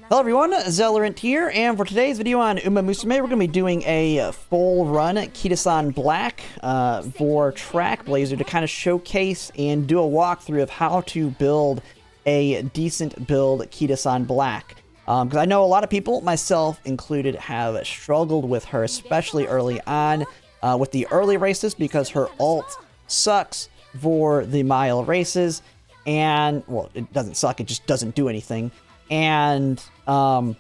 Hello everyone, Zellerant here, and for today's video on Umamusume, we're going to be doing a full run Kitasan Black for Trackblazer to kind of showcase and do a walkthrough of how to build a decent build Kitasan Black. Because I know a lot of people, myself included, have struggled with her, especially early on with the early races, because her ult sucks for the mile races, and, well, it doesn't suck, it just doesn't do anything. And how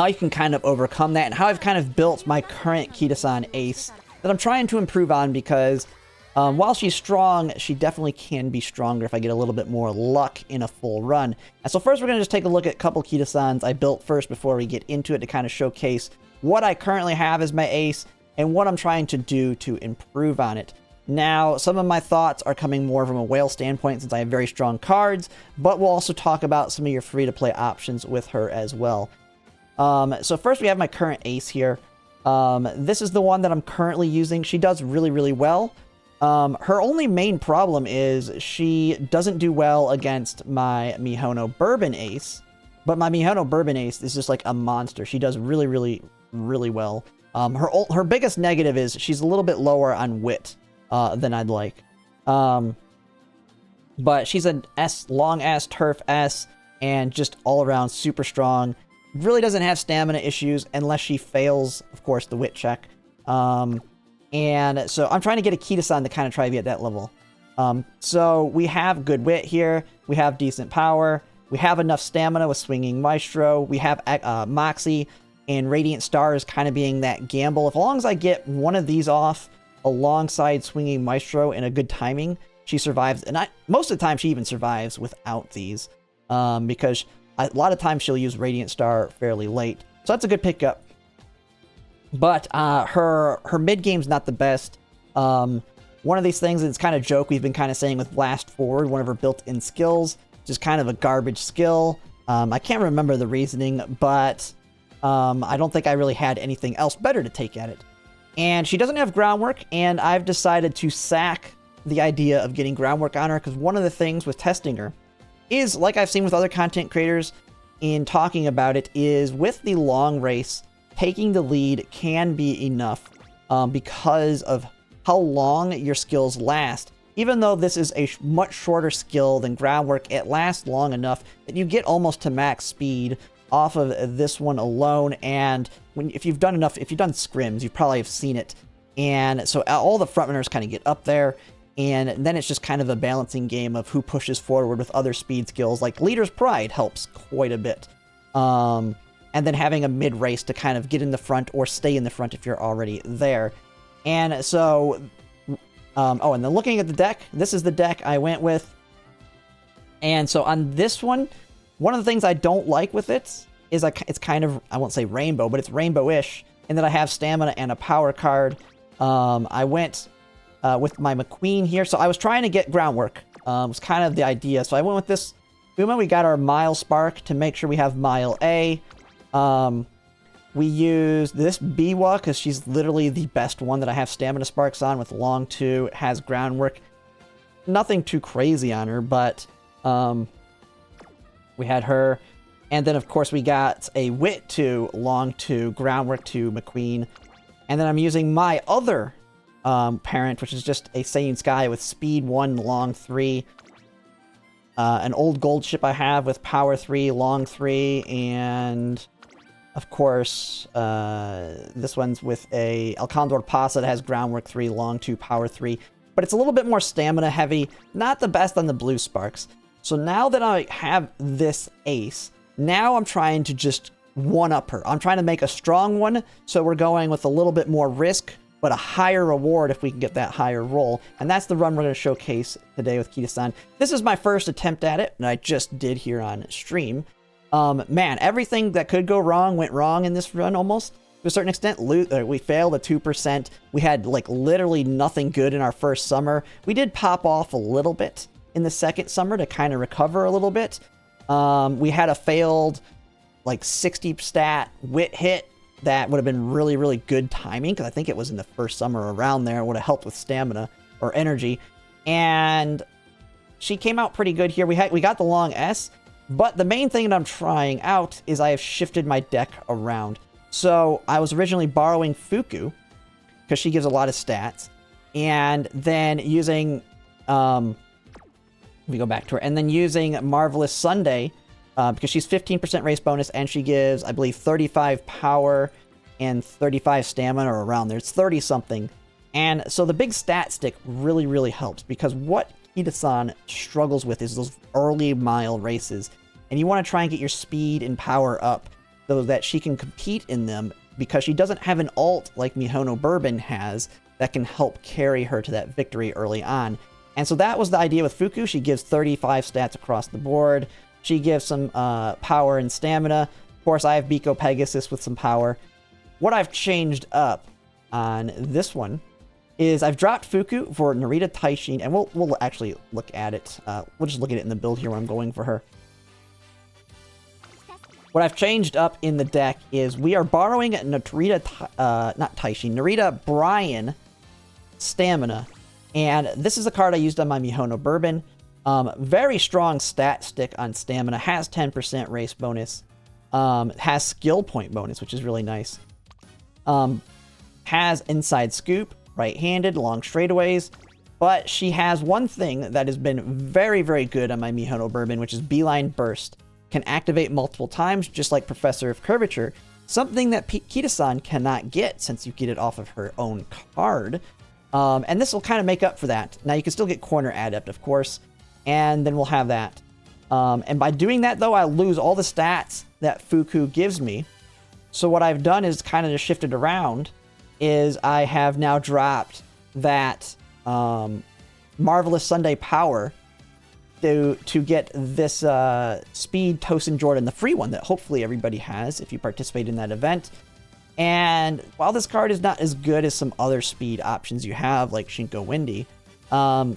you can kind of overcome that, and how I've kind of built my current Kitasan ace that I'm trying to improve on, because while she's strong, she definitely can be stronger if I get a little bit more luck in a full run. And so first we're going to just take a look at a couple Kitasans I built first before we get into it, to kind of showcase what I currently have as my ace and what I'm trying to do to improve on it. Now, some of my thoughts are coming more from a whale standpoint, since I have very strong cards, but we'll also talk about some of your free-to-play options with her as well. So first we have my current ace here. This is the one that I'm currently using. She does really, really well. Her only main problem is she doesn't do well against my Mihono Bourbon ace, but my Mihono Bourbon ace is just like a monster. She does really, really, really well. Her biggest negative is she's a little bit lower on wit than I'd like. But she's an S, long ass turf S, and just all around super strong. Really doesn't have stamina issues unless she fails, of course, the wit check. And so I'm trying to get a Kitasan to kind of try to be at that level. So we have good wit here. We have decent power. We have enough stamina with Swinging Maestro. We have Moxie and Radiant Stars kind of being that gamble. As long as I get one of these off alongside Swinging Maestro in a good timing, she survives. And most of the time she even survives without these, because a lot of times she'll use Radiant Star fairly late. So that's a good pickup. But her mid game's not the best. One of these things, and it's kind of a joke we've been kind of saying with Blast Forward, one of her built-in skills, just kind of a garbage skill. I can't remember the reasoning, but I don't think I really had anything else better to take at it. And she doesn't have groundwork, and I've decided to sack the idea of getting groundwork on her, because one of the things with testing her is, like I've seen with other content creators in talking about it, is with the long race, taking the lead can be enough because of how long your skills last. Even though this is a much shorter skill than groundwork, it lasts long enough that you get almost to max speed off of this one alone. And if you've done scrims, you probably have seen it. And so all the frontrunners kind of get up there, and then it's just kind of a balancing game of who pushes forward with other speed skills. Like Leader's Pride helps quite a bit. And then having a mid race to kind of get in the front or stay in the front if you're already there. And so, oh, and then looking at the deck, this is the deck I went with. And so on this one of the things I don't like with it is it's kind of, I won't say rainbow, but it's rainbow-ish in that I have stamina and a power card. I went with my McQueen here. So I was trying to get groundwork. Was kind of the idea. So I went with this Uma. We got our Mile Spark to make sure we have Mile A. We used this Biwa because she's literally the best one that I have stamina sparks on, with long 2, has groundwork. Nothing too crazy on her, but we had her. And then, of course, we got a Wit 2, long 2, groundwork 2, McQueen. And then I'm using my other parent, which is just a Saiyan Sky with speed 1, long 3. An old gold ship I have with power 3, long 3, and of course, this one's with a El Condor Pasa that has groundwork 3, long 2, power 3. But it's a little bit more stamina heavy, not the best on the blue sparks. So now that I have this ace, now I'm trying to just one-up her. I'm trying to make a strong one, so we're going with a little bit more risk, but a higher reward if we can get that higher roll. And that's the run we're going to showcase today with Kitasan. This is my first attempt at it, and I just did here on stream. Man, everything that could go wrong went wrong in this run almost. To a certain extent, we failed a 2%. We had like literally nothing good in our first summer. We did pop off a little bit in the second summer to kind of recover a little bit. We had a failed like 60 stat wit hit that would have been really, really good timing, because I think it was in the first summer around there. It would have helped with stamina or energy. And she came out pretty good here. We got the long S. But the main thing that I'm trying out is I have shifted my deck around. So I was originally borrowing Fuku, because she gives a lot of stats, and then using, let me go back to her, and then using Marvelous Sunday, because she's 15% race bonus, and she gives, I believe, 35 power and 35 stamina, or around there. It's 30-something. And so the big stat stick really, really helps, because what Kitasan struggles with is those early mile races, and you want to try and get your speed and power up so that she can compete in them, because she doesn't have an ult like Mihono Bourbon has that can help carry her to that victory early on. And so that was the idea with Fuku. She gives 35 stats across the board. She gives some power and stamina. Of course, I have Biko Pegasus with some power. What I've changed up on this one is I've dropped Fuku for Narita Taishin, and we'll actually look at it. We'll just look at it in the build here when I'm going for her. What I've changed up in the deck is we are borrowing Narita, not Taishin, Narita Brian Stamina. And this is a card I used on my Mihono Bourbon. Very strong stat stick on Stamina, has 10% race bonus, has skill point bonus, which is really nice. Has Inside Scoop, right-handed, long straightaways, but she has one thing that has been very, very good on my Mihono Bourbon, which is Beeline Burst. Can activate multiple times, just like Professor of Curvature, something that Kitasan cannot get since you get it off of her own card. And this will kind of make up for that. Now, you can still get Corner Adept, of course, and then we'll have that. And by doing that, though, I lose all the stats that Fuku gives me. So what I've done is kind of just shifted around, is I have now dropped that Marvelous Sunday power to get this Speed Tosin Jordan, the free one that hopefully everybody has if you participate in that event. And while this card is not as good as some other speed options you have, like Shinko Windy,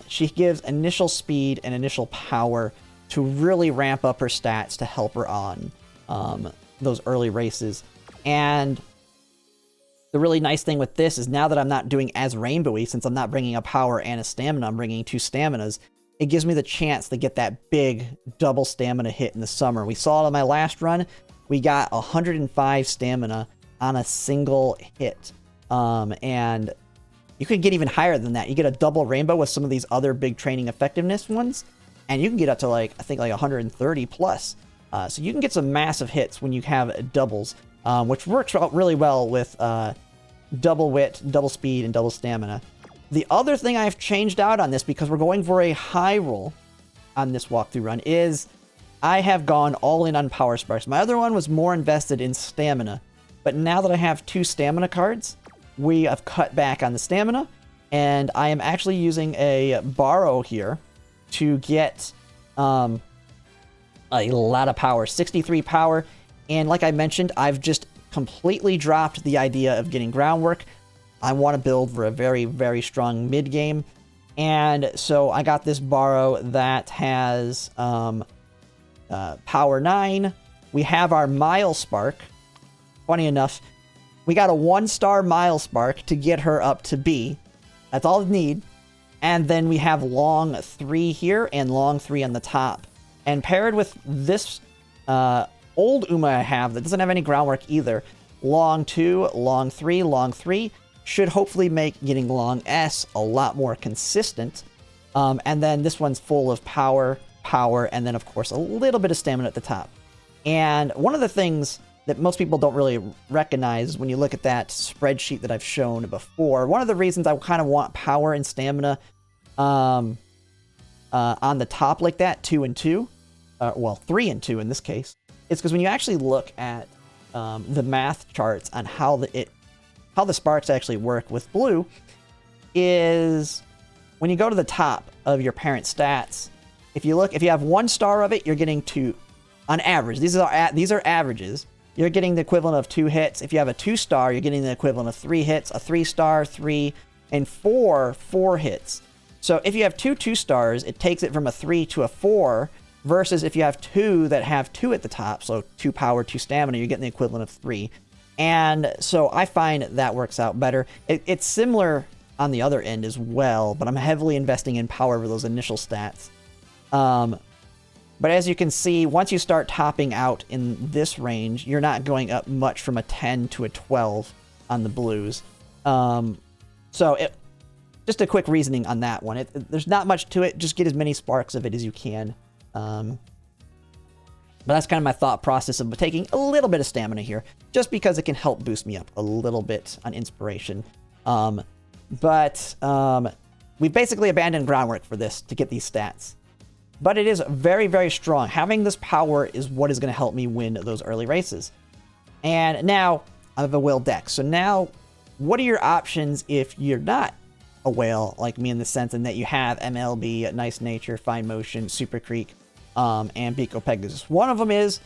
she gives initial speed and initial power to really ramp up her stats to help her on those early races. And the really nice thing with this is now that I'm not doing as rainbowy, since I'm not bringing a power and a stamina, I'm bringing 2 staminas, it gives me the chance to get that big double stamina hit in the summer. We saw it on my last run. We got 105 stamina on a single hit. And you can get even higher than that. You get a double rainbow with some of these other big training effectiveness ones, and you can get up to, like, I think like 130 plus. So you can get some massive hits when you have doubles, which works out really well with double wit, double speed, and double stamina. The other thing I've changed out on this, because we're going for a high roll on this walkthrough run, is I have gone all in on Power Sparks. My other one was more invested in stamina, but now that I have 2 stamina cards, we have cut back on the stamina, and I am actually using a borrow here to get a lot of power, 63 power, and like I mentioned, I've just completely dropped the idea of getting groundwork. I want to build for a very, very strong mid game, and so I got this borrow that has power 9. We have our Mile Spark. Funny enough, we got a 1-star Mile Spark to get her up to B. That's all we need. And then we have long 3 here and long 3 on the top. And paired with this old Uma I have that doesn't have any groundwork either, long 2, long 3, long 3, should hopefully make getting long S a lot more consistent. And then this one's full of power, and then of course a little bit of stamina at the top. And one of the things that most people don't really recognize when you look at that spreadsheet that I've shown before, one of the reasons I kind of want power and stamina on the top like that, 2 and 2, well, 3 and 2 in this case, is because when you actually look at the math charts on how the sparks actually work with blue, is when you go to the top of your parent stats, if you have 1 star of it, you're getting 2 on average. These are averages. You're getting the equivalent of 2 hits. If you have a 2-star, you're getting the equivalent of 3 hits, a 3-star, 3, and 4 hits. So if you have 2 2-stars, it takes it from a 3 to a 4, versus if you have 2 that have 2 at the top, so 2 power, 2 stamina, you're getting the equivalent of 3. And so I find that works out better. It's similar on the other end as well, but I'm heavily investing in power for those initial stats. But as you can see, once you start topping out in this range, you're not going up much from a 10 to a 12 on the blues. Just a quick reasoning on that one. There's not much to it. Just get as many sparks of it as you can. But that's kind of my thought process of taking a little bit of stamina here, just because it can help boost me up a little bit on inspiration. We basically abandoned groundwork for this to get these stats. But it is very, very strong. Having this power is what is going to help me win those early races. And now I have a whale deck. So now, what are your options if you're not a whale like me, in the sense in that you have MLB, Nice Nature, Fine Motion, Super Creek, and Pico Pegasus? One of them is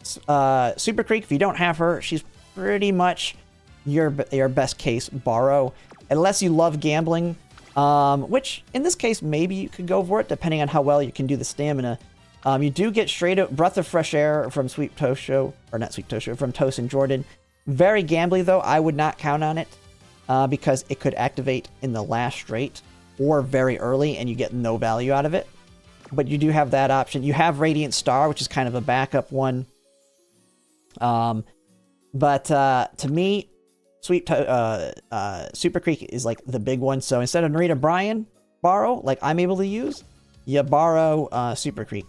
Super Creek. If you don't have her, she's pretty much your best case borrow, unless you love gambling. Which, in this case, maybe you could go for it, depending on how well you can do the stamina. You do get straight up Breath of Fresh Air from from Toast and Jordan. Very gambly, though. I would not count on it, because it could activate in the last straight, or very early, and you get no value out of it. But you do have that option. You have Radiant Star, which is kind of a backup one. To me, Super Creek is like the big one. So instead of Narita Bryan borrow, like I'm able to use, you borrow Super Creek.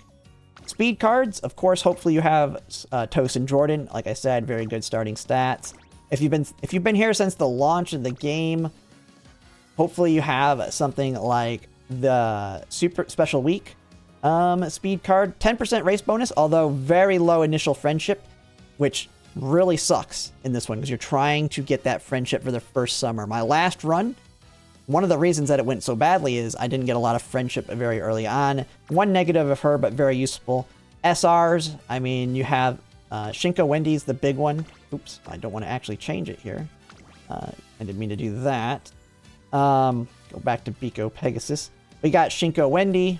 Speed cards, of course, hopefully you have Toast and Jordan. Like I said, very good starting stats. If you've been here since the launch of the game, hopefully you have something like the Super Special Week speed card. 10% race bonus, although very low initial friendship, which really sucks in this one because you're trying to get that friendship for the first summer. My last run, one of the reasons that it went so badly is I didn't get a lot of friendship very early on. One negative of her, but very useful. SRs, I mean, you have Shinko Wendy's the big one. Oops, I don't want to actually change it here. I didn't mean to do that. Go back to Pico Pegasus. We got Shinko Wendy.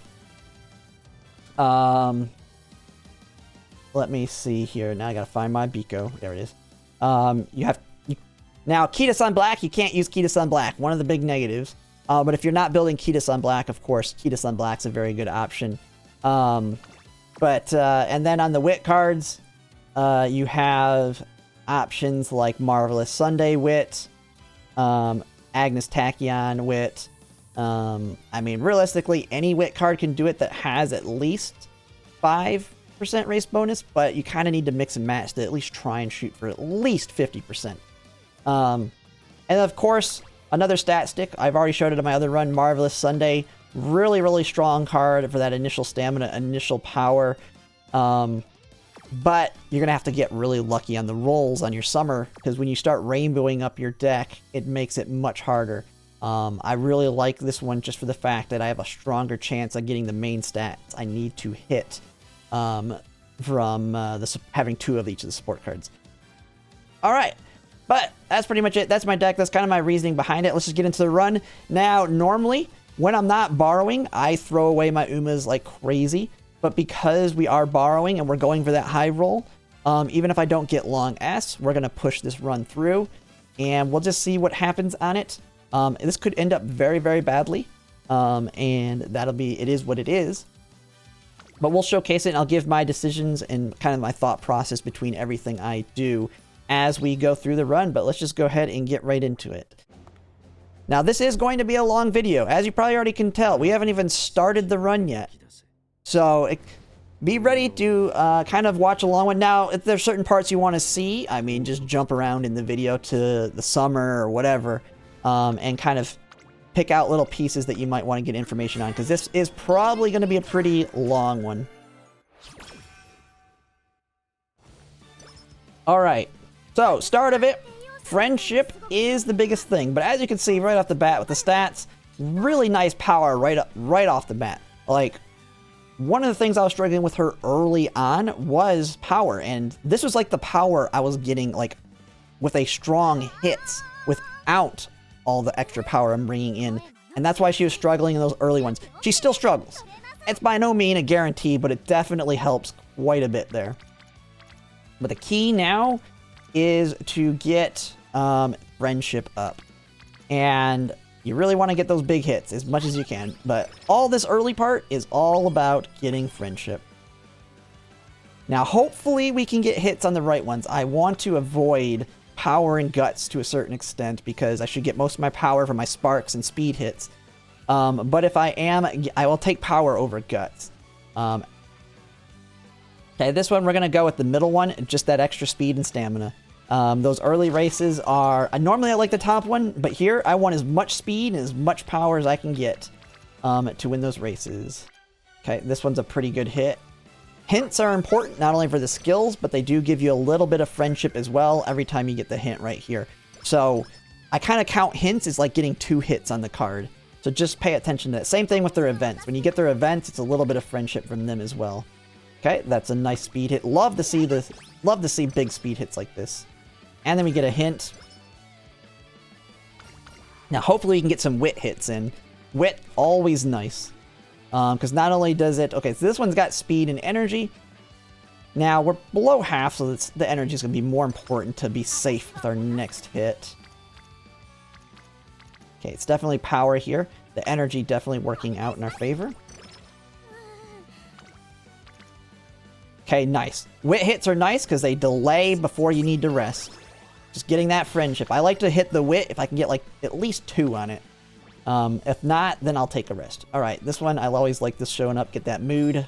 Let me see here. Now I gotta find my Biko. There it is. Now Kitasan Black, you can't use Kitasan Black. One of the big negatives. But if you're not building Kitasan Black, of course, Kitasan Black's a very good option. And then on the Wit cards, you have options like Marvelous Sunday Wit, Agnes Tachyon Wit. I mean, realistically, any Wit card can do it that has at least 5% race bonus, but you kind of need to mix and match to at least try and shoot for at least 50%. And of course, another stat stick. I've already showed it in my other run, Marvelous Sunday. Really, really strong card for that initial stamina, initial power. But you're going to have to get really lucky on the rolls on your summer, because when you start rainbowing up your deck, it makes it much harder. I really like this one just for the fact that I have a stronger chance of getting the main stats I need to hit from having 2 of each of the support cards. Alright, but that's pretty much it. That's my deck. That's kind of my reasoning behind it. Let's just get into the run. Now, normally, when I'm not borrowing, I throw away my Umas like crazy. But because we are borrowing and we're going for that high roll, even if I don't get long S, we're going to push this run through. And we'll just see what happens on it. This could end up very, very badly. And it is what it is. But we'll showcase it, and I'll give my decisions and kind of my thought process between everything I do as we go through the run. But let's just go ahead and get right into it. Now, this is going to be a long video. As you probably already can tell, we haven't even started the run yet. So, be ready to kind of watch along with. Now, if there's certain parts you want to see, I mean, just jump around in the video to the summer or whatever, and kind of pick out little pieces that you might want to get information on, because this is probably going to be a pretty long one. Alright, so start of it, friendship is the biggest thing, but as you can see right off the bat with the stats, really nice power right off the bat. Like, one of the things I was struggling with her early on was power, and this was like the power I was getting like with a strong hits without all the extra power I'm bringing in, and that's why she was struggling in those early ones. She still struggles. It's by no means a guarantee, but it definitely helps quite a bit there. But the key now is to get friendship up, and you really want to get those big hits as much as you can, but all this early part is all about getting friendship. Now, hopefully we can get hits on the right ones. I want to avoid power and guts to a certain extent because I should get most of my power from my sparks and speed hits. But if I am, I will take power over guts. Okay, this one we're going to go with the middle one, just that extra speed and stamina. Those early races are... normally I like the top one, but here I want as much speed and as much power as I can get to win those races. Okay, this one's a pretty good hit. Hints are important, not only for the skills, but they do give you a little bit of friendship as well every time you get the hint right here. So I kind of count hints as like getting 2 hits on the card. So just pay attention to that. Same thing with their events. When you get their events, it's a little bit of friendship from them as well. Okay, that's a nice speed hit. Love to see big speed hits like this. And then we get a hint. Now hopefully you can get some wit hits in. Wit, always nice. Because not only does it... Okay, so this one's got speed and energy. Now, we're below half, so the energy is going to be more important to be safe with our next hit. Okay, it's definitely power here. The energy definitely working out in our favor. Okay, nice. Wit hits are nice because they delay before you need to rest. Just getting that friendship. I like to hit the wit if I can get, like, at least 2 on it. If not, then I'll take a rest. Alright, this one, I'll always like this showing up, get that mood.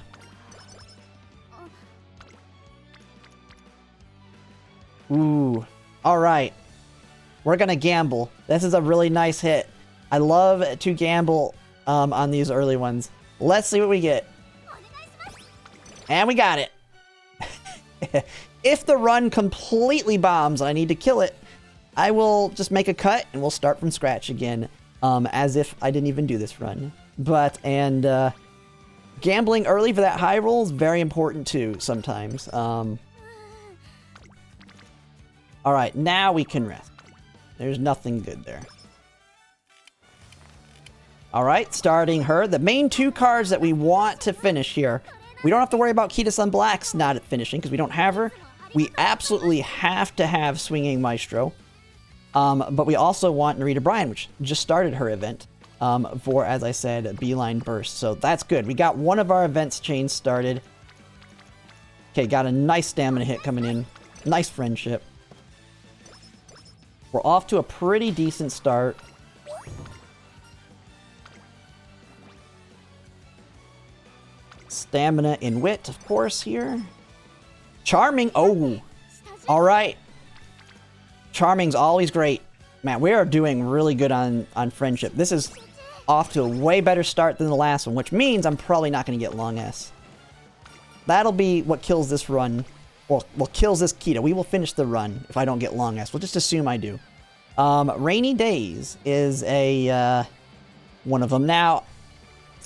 Ooh. Alright. We're gonna gamble. This is a really nice hit. I love to gamble on these early ones. Let's see what we get. And we got it. If the run completely bombs and I need to kill it, I will just make a cut and we'll start from scratch again. As if I didn't even do this run. But, gambling early for that high roll is very important too, sometimes. Alright, now we can rest. There's nothing good there. Alright, starting her. The main 2 cards that we want to finish here. We don't have to worry about Kitasan Black's not at finishing, because we don't have her. We absolutely have to have Swinging Maestro. But we also want Narita Bryan, which just started her event, for, as I said, Beeline Burst. So that's good. We got one of our events chains started. Okay, got a nice stamina hit coming in. Nice friendship. We're off to a pretty decent start. Stamina and wit, of course, here. Charming. Oh, all right. Charming's always great. Man, we are doing really good on friendship. This is off to a way better start than the last one, which means I'm probably not going to get long S. That'll be what kills this run. Well, kills this Kita. We will finish the run if I don't get long S. We'll just assume I do. Rainy Days is a one of them. Now,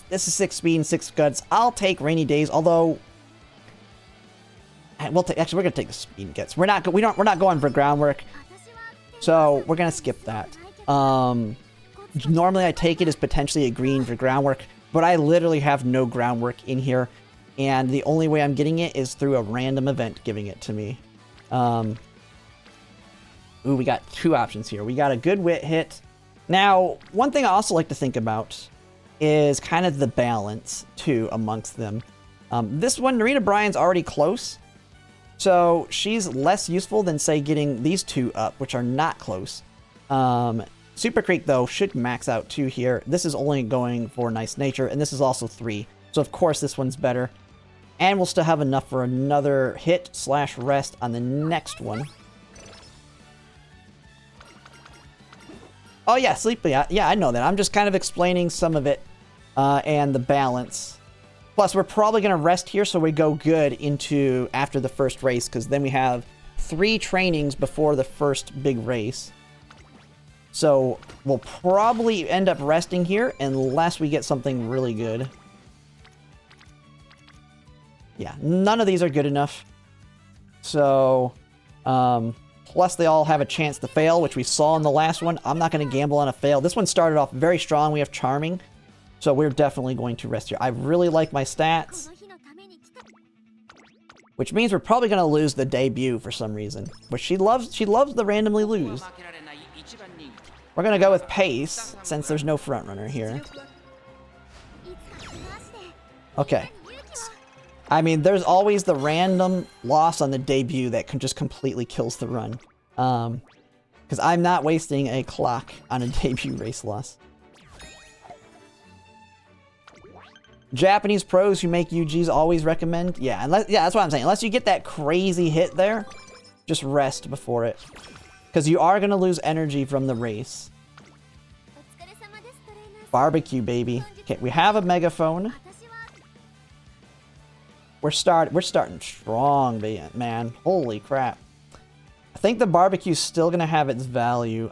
this is 6 speed and 6 guts. I'll take Rainy Days, although... Actually, we're going to take the speed and guts. We're not going for groundwork. So, we're going to skip that. Normally, I take it as potentially a green for groundwork, but I literally have no groundwork in here, and the only way I'm getting it is through a random event giving it to me. Ooh, we got 2 options here. We got a good wit hit. Now, one thing I also like to think about is kind of the balance, too, amongst them. This one, Narita Bryan's already close. So she's less useful than, say, getting these 2 up, which are not close. Super Creek, though, should max out 2 here. This is only going for Nice Nature, and this is also 3. So, of course, this one's better. And we'll still have enough for another hit/rest on the next one. Oh, yeah, Sleepy. Yeah, I know that. I'm just kind of explaining some of it and the balance. Plus, we're probably going to rest here so we go good into after the first race, because then we have 3 trainings before the first big race. So we'll probably end up resting here unless we get something really good. Yeah, none of these are good enough. So, plus they all have a chance to fail, which we saw in the last one. I'm not going to gamble on a fail. This one started off very strong. We have Charming. So we're definitely going to rest here. I really like my stats. Which means we're probably going to lose the debut for some reason. But she loves to randomly lose. We're going to go with Pace, since there's no frontrunner here. Okay. I mean, there's always the random loss on the debut that can just completely kills the run. Because I'm not wasting a clock on a debut race loss. Japanese pros who make UGs always recommend. Yeah, that's what I'm saying. Unless you get that crazy hit there, just rest before it. Because you are going to lose energy from the race. Barbecue, baby. Okay, we have a megaphone. We're starting strong, man. Holy crap. I think the barbecue's still going to have its value.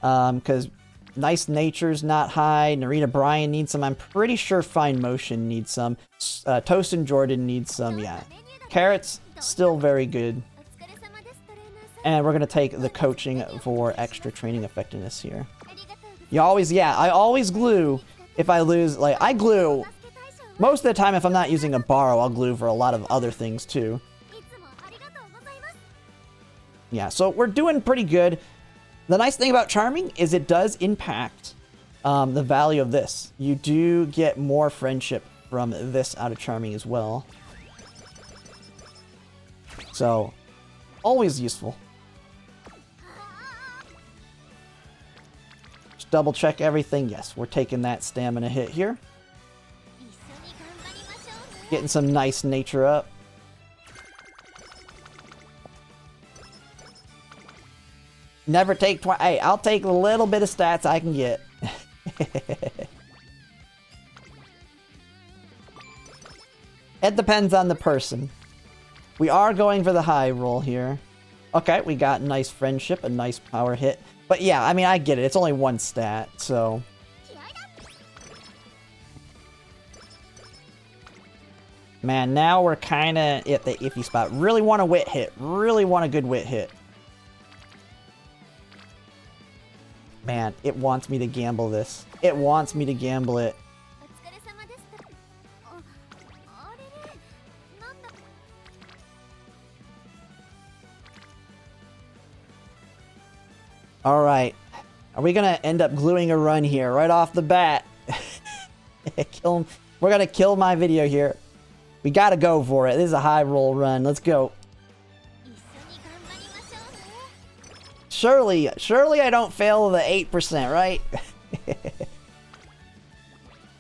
Because Nice Nature's not high. Narita Bryan needs some. I'm pretty sure Fine Motion needs some. Toast and Jordan needs some, yeah. Carrot's still very good. And we're going to take the coaching for extra training effectiveness here. You always, yeah, I always glue if I lose. Like, I glue most of the time if I'm not using a borrow, I'll glue for a lot of other things too. Yeah, so we're doing pretty good. The nice thing about Charming is it does impact the value of this. You do get more friendship from this out of Charming as well. So, always useful. Just double check everything. Yes, we're taking that stamina hit here. Getting some nice nature up. Never take hey, I'll take a little bit of stats I can get. It depends on the person. We are going for the high roll here. Okay, we got nice friendship, a nice power hit. But yeah, I mean, I get it. It's only one stat, so... Man, now we're kind of at the iffy spot. Really want a wit hit. Really want a good wit hit. Man, it wants me to gamble this. It wants me to gamble it. Alright. Are we gonna end up gluing a run here right off the bat? We're gonna kill my video here. We gotta go for it. This is a high roll run. Let's go. Surely I don't fail the 8%, right?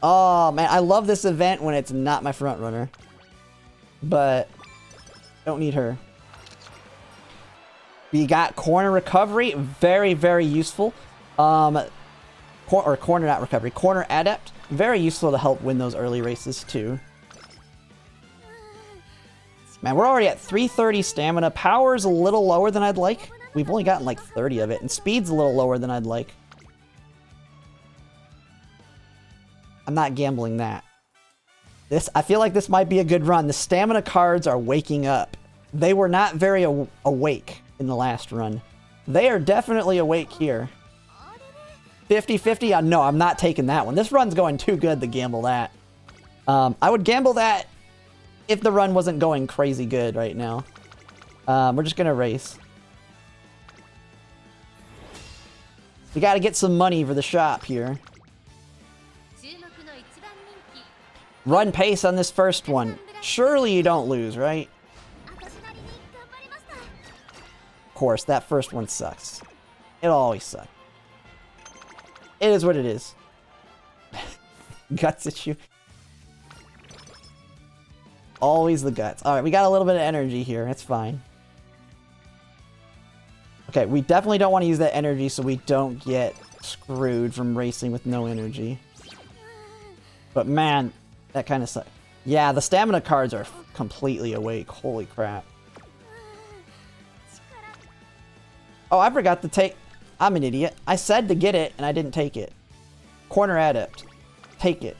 Oh, man, I love this event when it's not my front runner. But, don't need her. We got corner recovery, very, very useful. Corner not recovery, corner adept, very useful to help win those early races too. Man, we're already at 330 stamina. Power's a little lower than I'd like. We've only gotten like 30 of it, and speed's a little lower than I'd like. I'm not gambling that. I feel like this might be a good run. The stamina cards are waking up. They were not very awake in the last run. They are definitely awake here. 50-50? No, I'm not taking that one. This run's going too good to gamble that. I would gamble that if the run wasn't going crazy good right now. We're just gonna race. We gotta get some money for the shop here. Run pace on this first one. Surely you don't lose, right? Of course, that first one sucks. It always sucks. It is what it is. Guts issue. Always the guts. Alright, we got a little bit of energy here. It's fine. Okay, we definitely don't want to use that energy so we don't get screwed from racing with no energy. But man, that kind of sucks. Yeah, the stamina cards are completely awake. Holy crap. Oh, I forgot to take... I'm an idiot. I said to get it, and I didn't take it. Corner adept. Take it.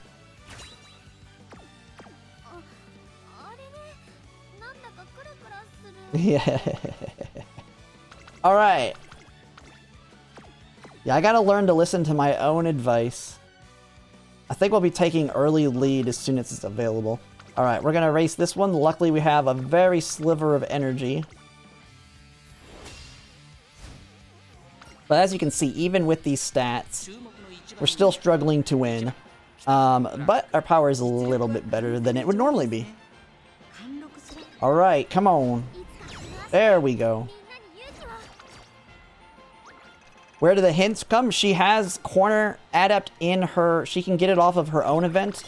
Yeah. Alright. Yeah, I gotta learn to listen to my own advice. I think we'll be taking early lead as soon as it's available. Alright, we're gonna race this one. Luckily, we have a very sliver of energy. But as you can see, even with these stats, we're still struggling to win. But our power is a little bit better than it would normally be. Alright, come on. There we go. Where do the hints come? She has Corner Adept in her... She can get it off of her own event.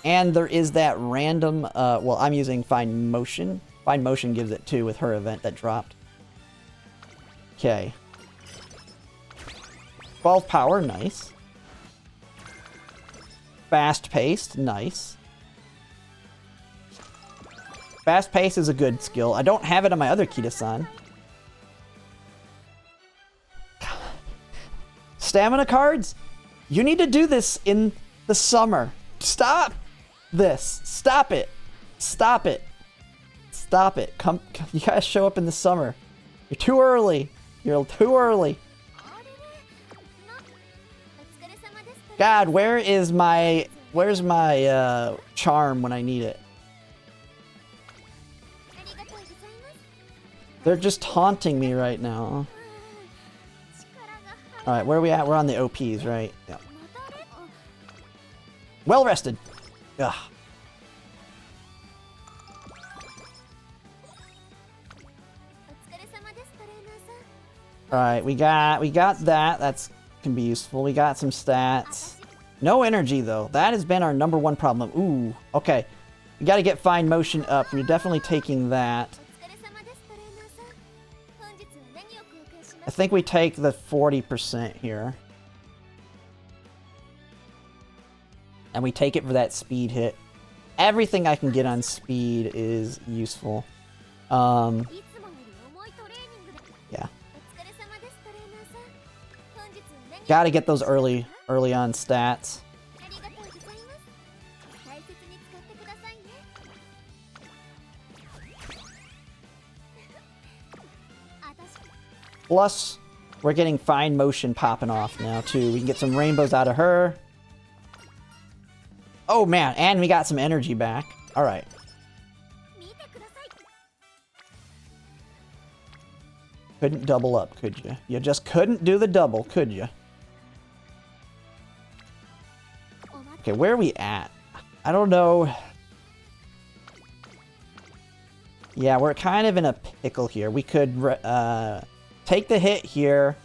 And there is that random... well, I'm using Find Motion. Find Motion gives it too with her event that dropped. Okay. 12 power, nice. Fast-paced, nice. Fast-paced is a good skill. I don't have it on my other Kitasan. Stamina cards? You need to do this in the summer. Stop this. Stop it. Stop it. Stop it. Come, you guys show up in the summer. You're too early. You're too early. God, where's my charm when I need it? They're just taunting me right now. Alright, where are we at? We're on the OPs, right? Yeah. Well rested. Ugh. Alright, we got that. That's can be useful. We got some stats. No energy though. That has been our #1 problem. Ooh, okay. We gotta get Find Motion up. We're definitely taking that. I think we take the 40% here. And we take it for that speed hit. Everything I can get on speed is useful. Yeah. Gotta get those early on stats. Plus, we're getting Find Motion popping off now, too. We can get some rainbows out of her. Oh, man, and we got some energy back. Alright. Couldn't double up, could you? You just couldn't do the double, could you? Okay, where are we at? I don't know. Yeah, we're kind of in a pickle here. We could take the hit here,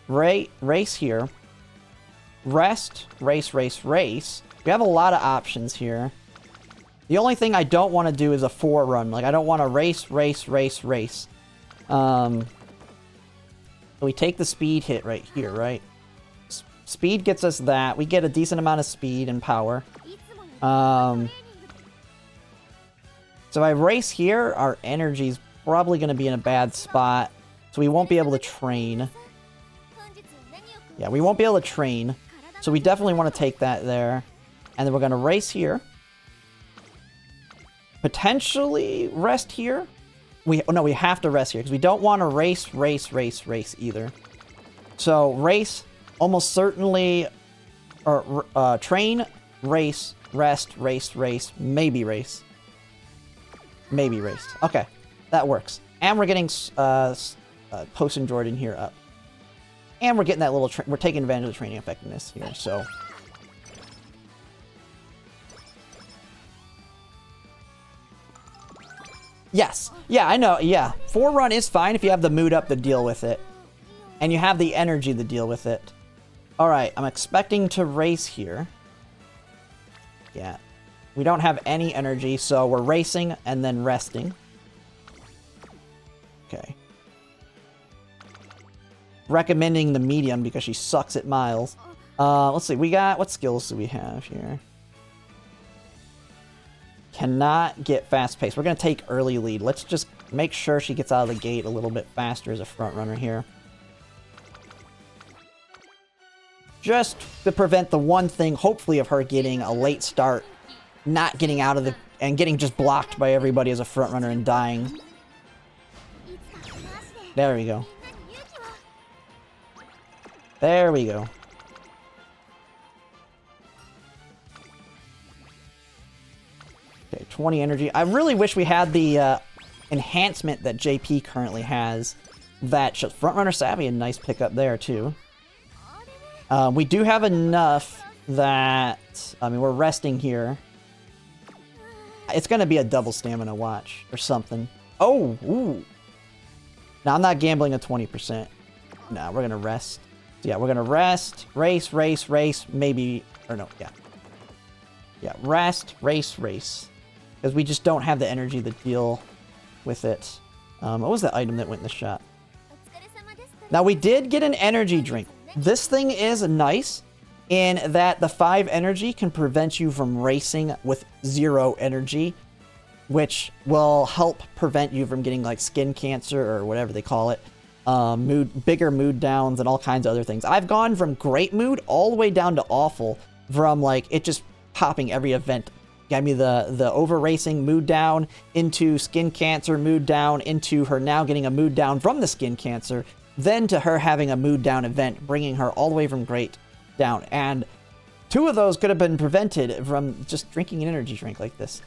race here, rest, race. We have a lot of options here. The only thing I don't want to do is a 4-run. Like, I don't want to race. So we take the speed hit right here, right? Speed gets us that. We get a decent amount of speed and power. So if I race here, our energy's probably going to be in a bad spot. So we won't be able to train. Yeah, we won't be able to train. So we definitely want to take that there. And then we're going to race here. Potentially rest here. No, we have to rest here because we don't want to race either. So race, almost certainly, or train, race, rest, race, maybe race. Maybe race. Okay, that works. And we're getting Post and Jordan here up. And we're getting that little, we're taking advantage of the training effectiveness here, so. Yes. Yeah, I know. Yeah. 4-run is fine if you have the mood up to deal with it. And you have the energy to deal with it. Alright, I'm expecting to race here. Yeah. We don't have any energy, so we're racing and then resting. Okay. Recommending the medium because she sucks at miles. Let's see. We got... What skills do we have here? Cannot get fast pace. We're going to take early lead. Let's just make sure she gets out of the gate a little bit faster as a front runner here. Just to prevent the one thing, hopefully, of her getting a late start, not getting out of the... and getting just blocked by everybody as a front runner and dying. There we go. There we go. Okay, 20 energy. I really wish we had the enhancement that JP currently has. That Frontrunner Savvy, a nice pickup there too. We do have enough that... I mean, we're resting here. It's gonna be a double stamina watch or something. Oh, ooh. Now I'm not gambling a 20%. No, we're gonna rest. So yeah, we're gonna rest, race, maybe, or no, yeah. Yeah, rest, race. Because we just don't have the energy to deal with it. What was the item that went in the shop? Now we did get an energy drink. This thing is nice in that the 5 energy can prevent you from racing with 0 energy, which will help prevent you from getting like skin cancer or whatever they call it. Bigger mood downs and all kinds of other things. I've gone from great mood all the way down to awful from like it just popping every event. Got me the over racing mood down into skin cancer mood down into her now getting a mood down from the skin cancer, then to her having a mood down event, bringing her all the way from great down. And 2 of those could have been prevented from just drinking an energy drink like this.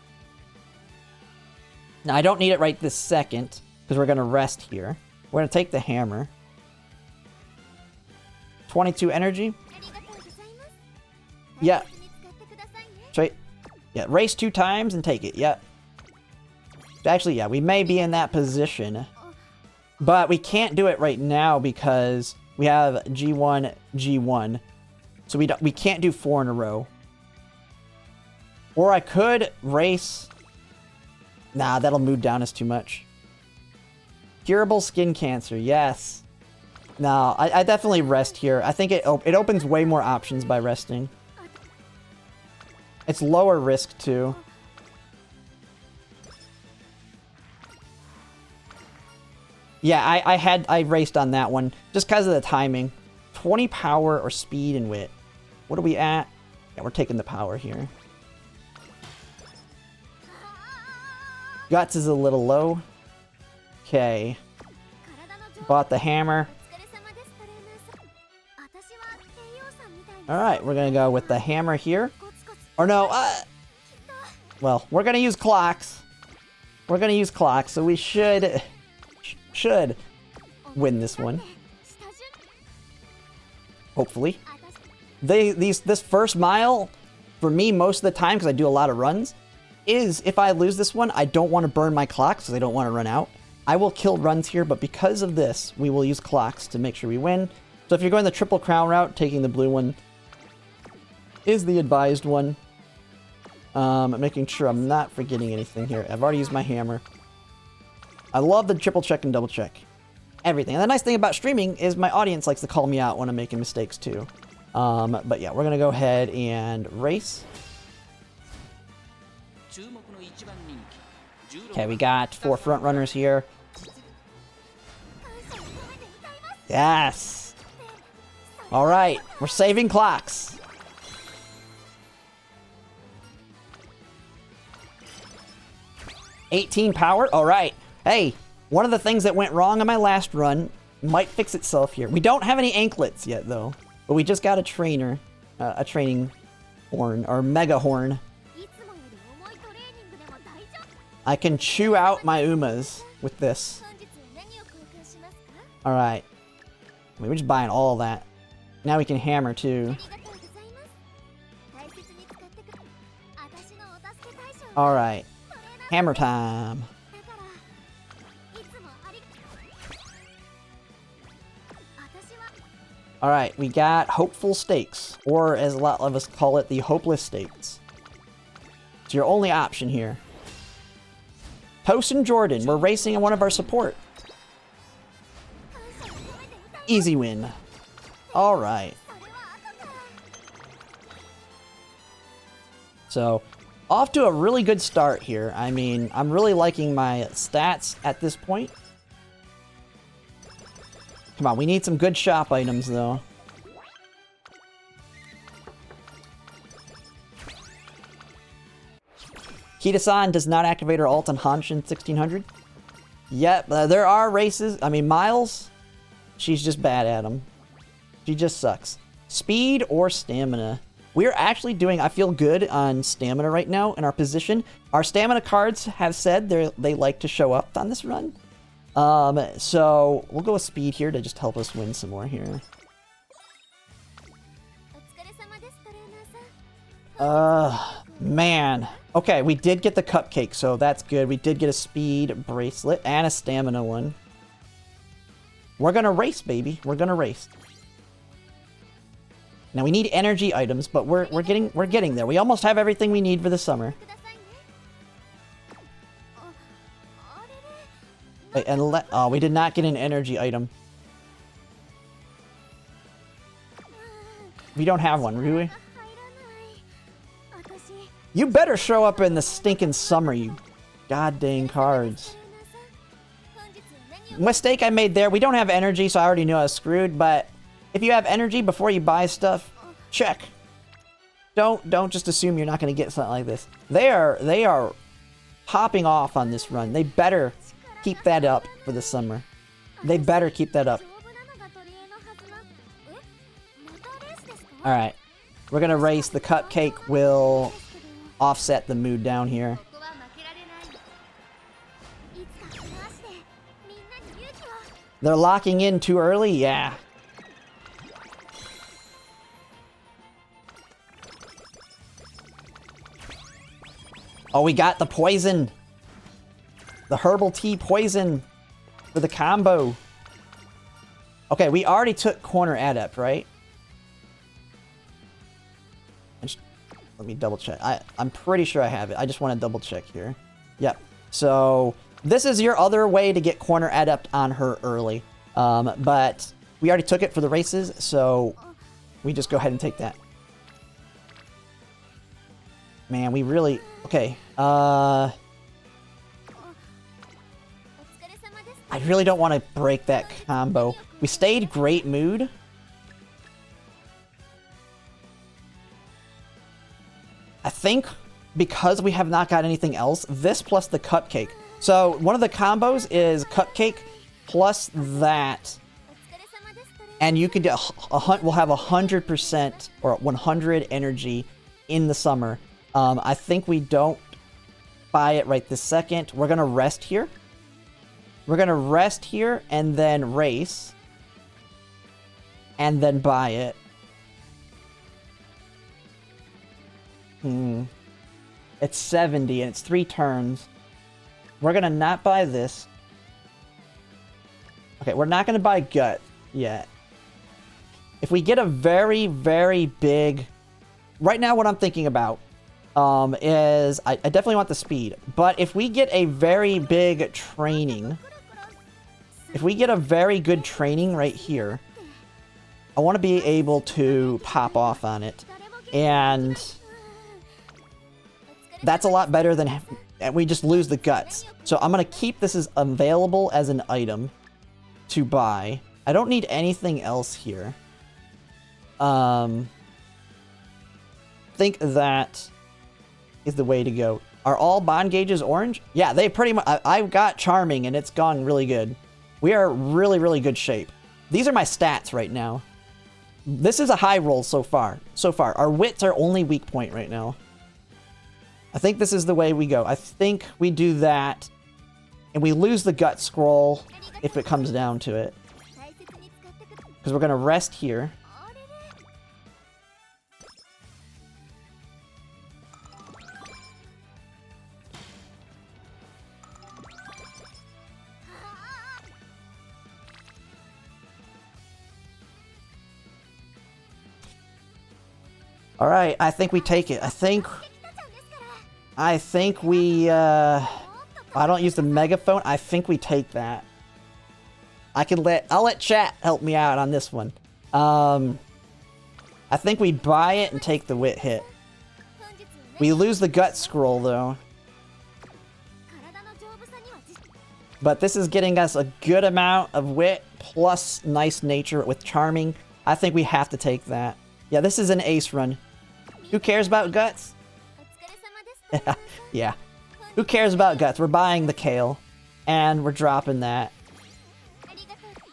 Now I don't need it right this second because we're going to rest here. We're going to take the hammer. 22 energy. Yeah. Straight. Yeah, race 2 times and take it. Yeah. Actually, yeah, we may be in that position. But we can't do it right now because we have G1, G1. So we can't do 4 in a row. Or I could race. Nah, that'll mood down us too much. Curable skin cancer, yes. No, I definitely rest here. I think it opens way more options by resting. It's lower risk too. Yeah, I raced on that one just because of the timing. 20 power or speed and wit. What are we at? Yeah, we're taking the power here. Guts is a little low. Okay. Bought the hammer. Alright, we're gonna go with the hammer here. Or no, well, we're gonna use clocks. We're gonna use clocks, so we should win this one. Hopefully. This first mile, for me, most of the time, because I do a lot of runs, is if I lose this one, I don't want to burn my clocks because I don't want to run out. I will kill runs here, but because of this, we will use clocks to make sure we win. So if you're going the triple crown route, taking the blue one is the advised one. Making sure I'm not forgetting anything here. I've already used my hammer. I love the triple check and double check. Everything. And the nice thing about streaming is my audience likes to call me out when I'm making mistakes too. But yeah, we're going to go ahead and race. Okay, we got 4 front runners here. Yes! Alright, we're saving clocks. $18 power? Alright. Hey, one of the things that went wrong on my last run might fix itself here. We don't have any anklets yet, though. But we just got a trainer. A training horn, or mega horn. I can chew out my Umas with this. Alright. I mean, we're just buying all that. Now we can hammer, too. Alright. Hammer time. Alright, we got Hopeful Stakes. Or, as a lot of us call it, the Hopeless Stakes. It's your only option here. Post and Jordan, we're racing on one of our support. Easy win. Alright. So, off to a really good start here. I mean, I'm really liking my stats at this point. Come on, we need some good shop items, though. Kitasan does not activate her ult on Hanshin 1600. Yep, there are races. I mean, Miles, she's just bad at them. She just sucks. Speed or stamina. We're actually doing, I feel good on stamina right now in our position. Our stamina cards have said they like to show up on this run. So we'll go with speed here to just help us win some more here. Man. Okay, we did get the cupcake, so that's good. We did get a speed bracelet and a stamina one. We're gonna race, baby. We're gonna race. Now we need energy items, but we're getting there. We almost have everything we need for the summer. Wait, and oh, we did not get an energy item. We don't have one, do we? You better show up in the stinking summer, you god dang cards. Mistake I made there. We don't have energy, so I already knew I was screwed, but if you have energy before you buy stuff, check. Don't just assume you're not going to get something like this. They are popping off on this run. They better keep that up for the summer. They better keep that up. Alright. We're going to race. The cupcake will offset the mood down here. They're locking in too early? Yeah. Oh, we got the poison. The herbal tea poison for the combo. Okay, we already took corner adept, right? Let me double check. I'm pretty sure I have it. I just want to double check here. Yep. So this is your other way to get corner adept on her early. But we already took it for the races, so we just go ahead and take that. Man, we really... Okay. I really don't want to break that combo. We stayed great mood. I think because we have not got anything else, this plus the cupcake. So one of the combos is cupcake plus that. And you can get we'll have 100% or 100 energy in the summer. I think we don't buy it right this second. We're going to rest here. We're going to rest here and then race. And then buy it. It's 70 and it's 3 turns. We're going to not buy this. Okay, we're not going to buy gut yet. If we get a very, very big... Right now what I'm thinking about is... I definitely want the speed. But if we get a very big training... If we get a very good training right here... I want to be able to pop off on it. And... That's a lot better than we just lose the guts. So I'm going to keep this as available as an item to buy. I don't need anything else here. Think that is the way to go. Are all bond gauges orange? Yeah, they pretty much... I've got charming and it's gone really good. We are really, really good shape. These are my stats right now. This is a high roll so far. Our wits are only weak point right now. I think this is the way we go. I think we do that, and we lose the gut scroll if it comes down to it. Because we're going to rest here. Alright, I think we take it. I think we, I don't use the megaphone. I think we take that. I'll let chat help me out on this one. I think we buy it and take the wit hit. We lose the gut scroll though. But this is getting us a good amount of wit plus nice nature with charming. I think we have to take that. Yeah, this is an ace run. Who cares about guts? Yeah. Who cares about guts? We're buying the kale. And we're dropping that.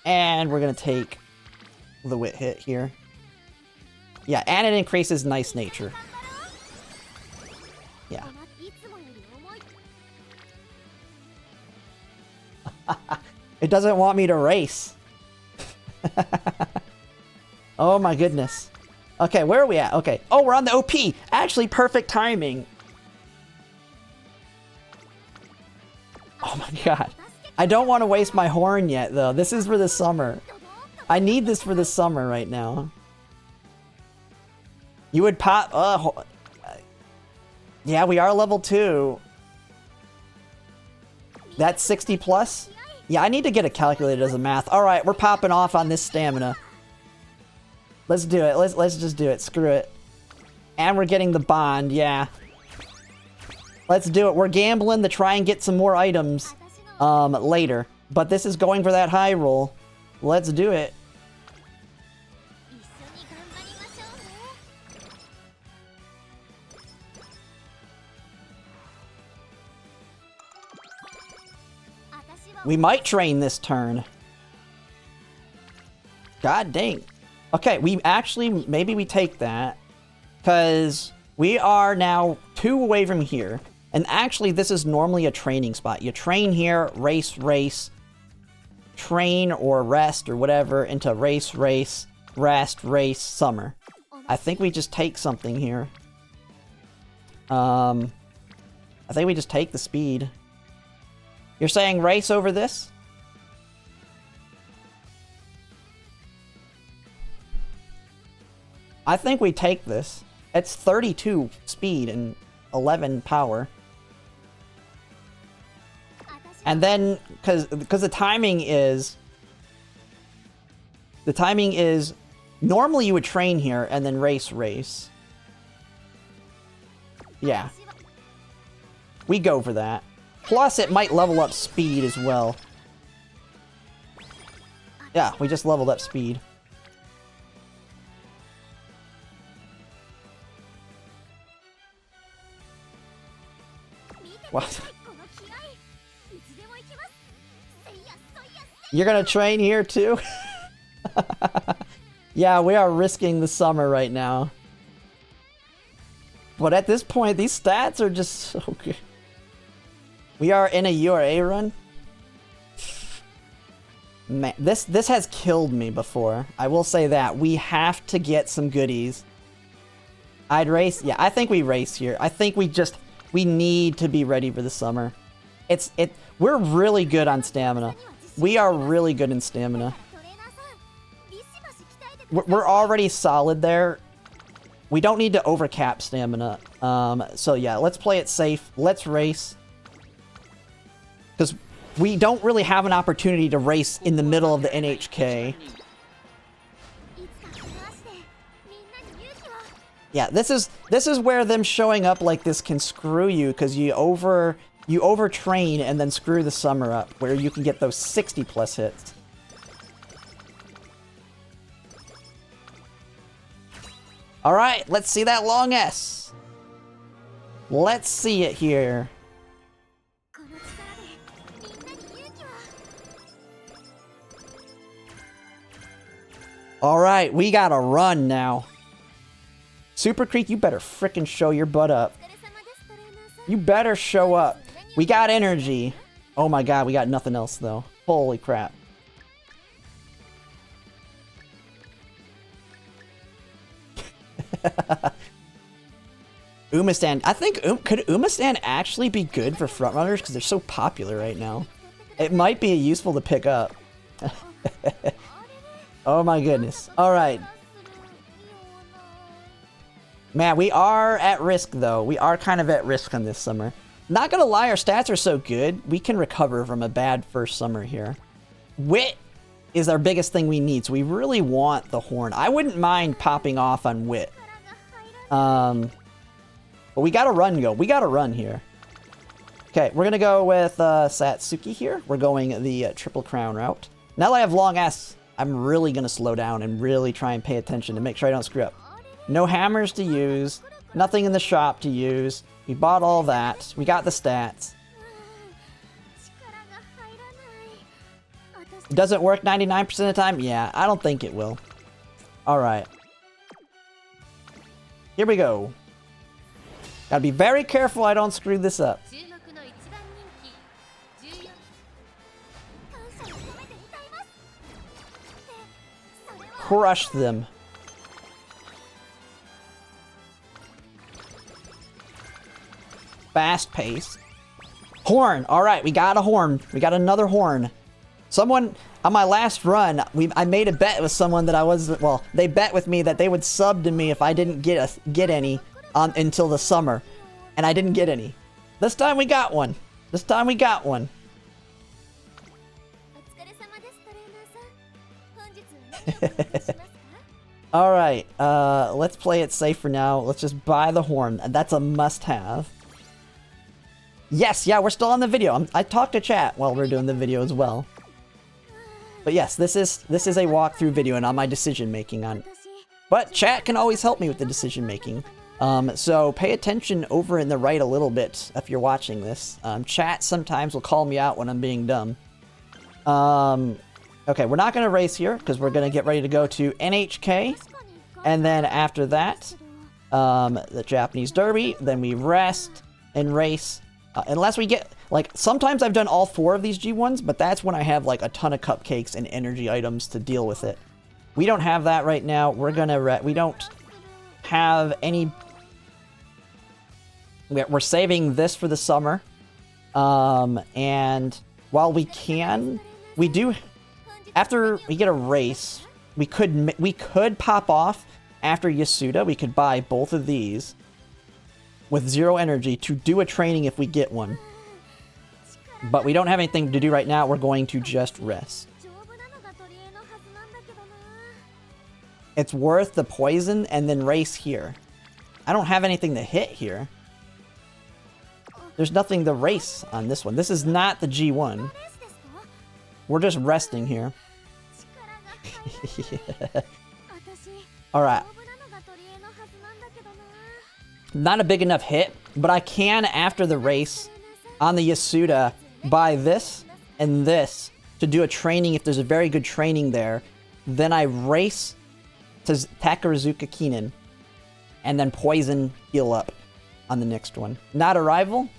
And we're going to take the wit hit here. Yeah, and it increases nice nature. Yeah. It doesn't want me to race. Oh my goodness. Okay, where are we at? Okay. Oh, we're on the OP. Actually, perfect timing. Oh my god. I don't want to waste my horn yet, though. This is for the summer. I need this for the summer right now. You would pop... yeah, we are level 2. That's 60 plus? Yeah, I need to get a calculator as a math. Alright, we're popping off on this stamina. Let's do it. Let's just do it. Screw it. And we're getting the bond, yeah. Let's do it. We're gambling to try and get some more items later. But this is going for that high roll. Let's do it. We might train this turn. God dang. Okay, we actually, maybe we take that. Because we are now 2 away from here. And actually, this is normally a training spot. You train here, race, race, train or rest or whatever into race, race, rest, race, summer. I think we just take something here. I think we just take the speed. You're saying race over this? I think we take this. It's 32 speed and 11 power. And then, because the timing is... The timing is... Normally you would train here and then race. Yeah. We go for that. Plus, it might level up speed as well. Yeah, we just leveled up speed. What? You're gonna train here too? Yeah, we are risking the summer right now. But at this point, these stats are just so good. We are in a URA run. Man, this has killed me before. I will say that. We have to get some goodies. I'd race. Yeah, I think we race here. I think we need to be ready for the summer. We're really good on stamina. We are really good in stamina. We're already solid there. We don't need to overcap stamina. So yeah, let's play it safe. Let's race. Because we don't really have an opportunity to race in the middle of the NHK. Yeah, this is where them showing up like this can screw you, because you overtrain and then screw the summer up, where you can get those 60 plus hits. Alright, let's see that long S. Let's see it here. Alright, we gotta run now. Super Creek, you better frickin' show your butt up. You better show up. We got energy. Oh my god, we got nothing else though. Holy crap. Umastand. I think, could Umastand actually be good for frontrunners? Because they're so popular right now. It might be useful to pick up. Oh my goodness. Alright. Man, we are at risk though. We are kind of at risk on this summer. Not gonna lie, our stats are so good, we can recover from a bad first summer here. Wit is our biggest thing we need, so we really want the horn. I wouldn't mind popping off on Wit. But we gotta run, We gotta run here. Okay, we're gonna go with Satsuki here. We're going the Triple Crown route. Now that I have long S, I'm really gonna slow down and really try and pay attention to make sure I don't screw up. No hammers to use. Nothing in the shop to use. We bought all that. We got the stats. It doesn't work 99% of the time? Yeah, I don't think it will. Alright. Here we go. Gotta be very careful I don't screw this up. Crush them. Fast pace. Horn. All right, we got a horn. We got another horn. Someone on my last run, I made a bet with someone that I was, well, they bet with me that they would sub to me if I didn't get any until the summer, and I didn't get any. This time we got one. This time we got one. All right, let's play it safe for now. Let's just buy the horn. That's a must-have. Yes, yeah, we're still on the video. I talked to chat while we're doing the video as well. But yes, this is a walkthrough video and on my decision making on. But chat can always help me with the decision making. So pay attention over in the right a little bit if you're watching this. Chat sometimes will call me out when I'm being dumb. Okay, we're not gonna race here because we're gonna get ready to go to NHK, and then after that, the Japanese Derby. Then we rest and race. Unless we get, like, sometimes I've done all 4 of these G1s, but that's when I have, like, a ton of cupcakes and energy items to deal with it. We don't have that right now. We're gonna, we don't have any, we're saving this for the summer. And while we can, we do, after we get a race, we could pop off after Yasuda. We could buy both of these with 0 energy to do a training if we get one. But we don't have anything to do right now. We're going to just rest. It's worth the poison and then race here. I don't have anything to hit here. There's nothing to race on this one. This is not the G1. We're just resting here. Yeah. Alright. Not a big enough hit, but I can, after the race, on the Yasuda, buy this and this to do a training if there's a very good training there. Then I race to Takarazuka Kinen, and then poison heal up on the next one. Not a rival?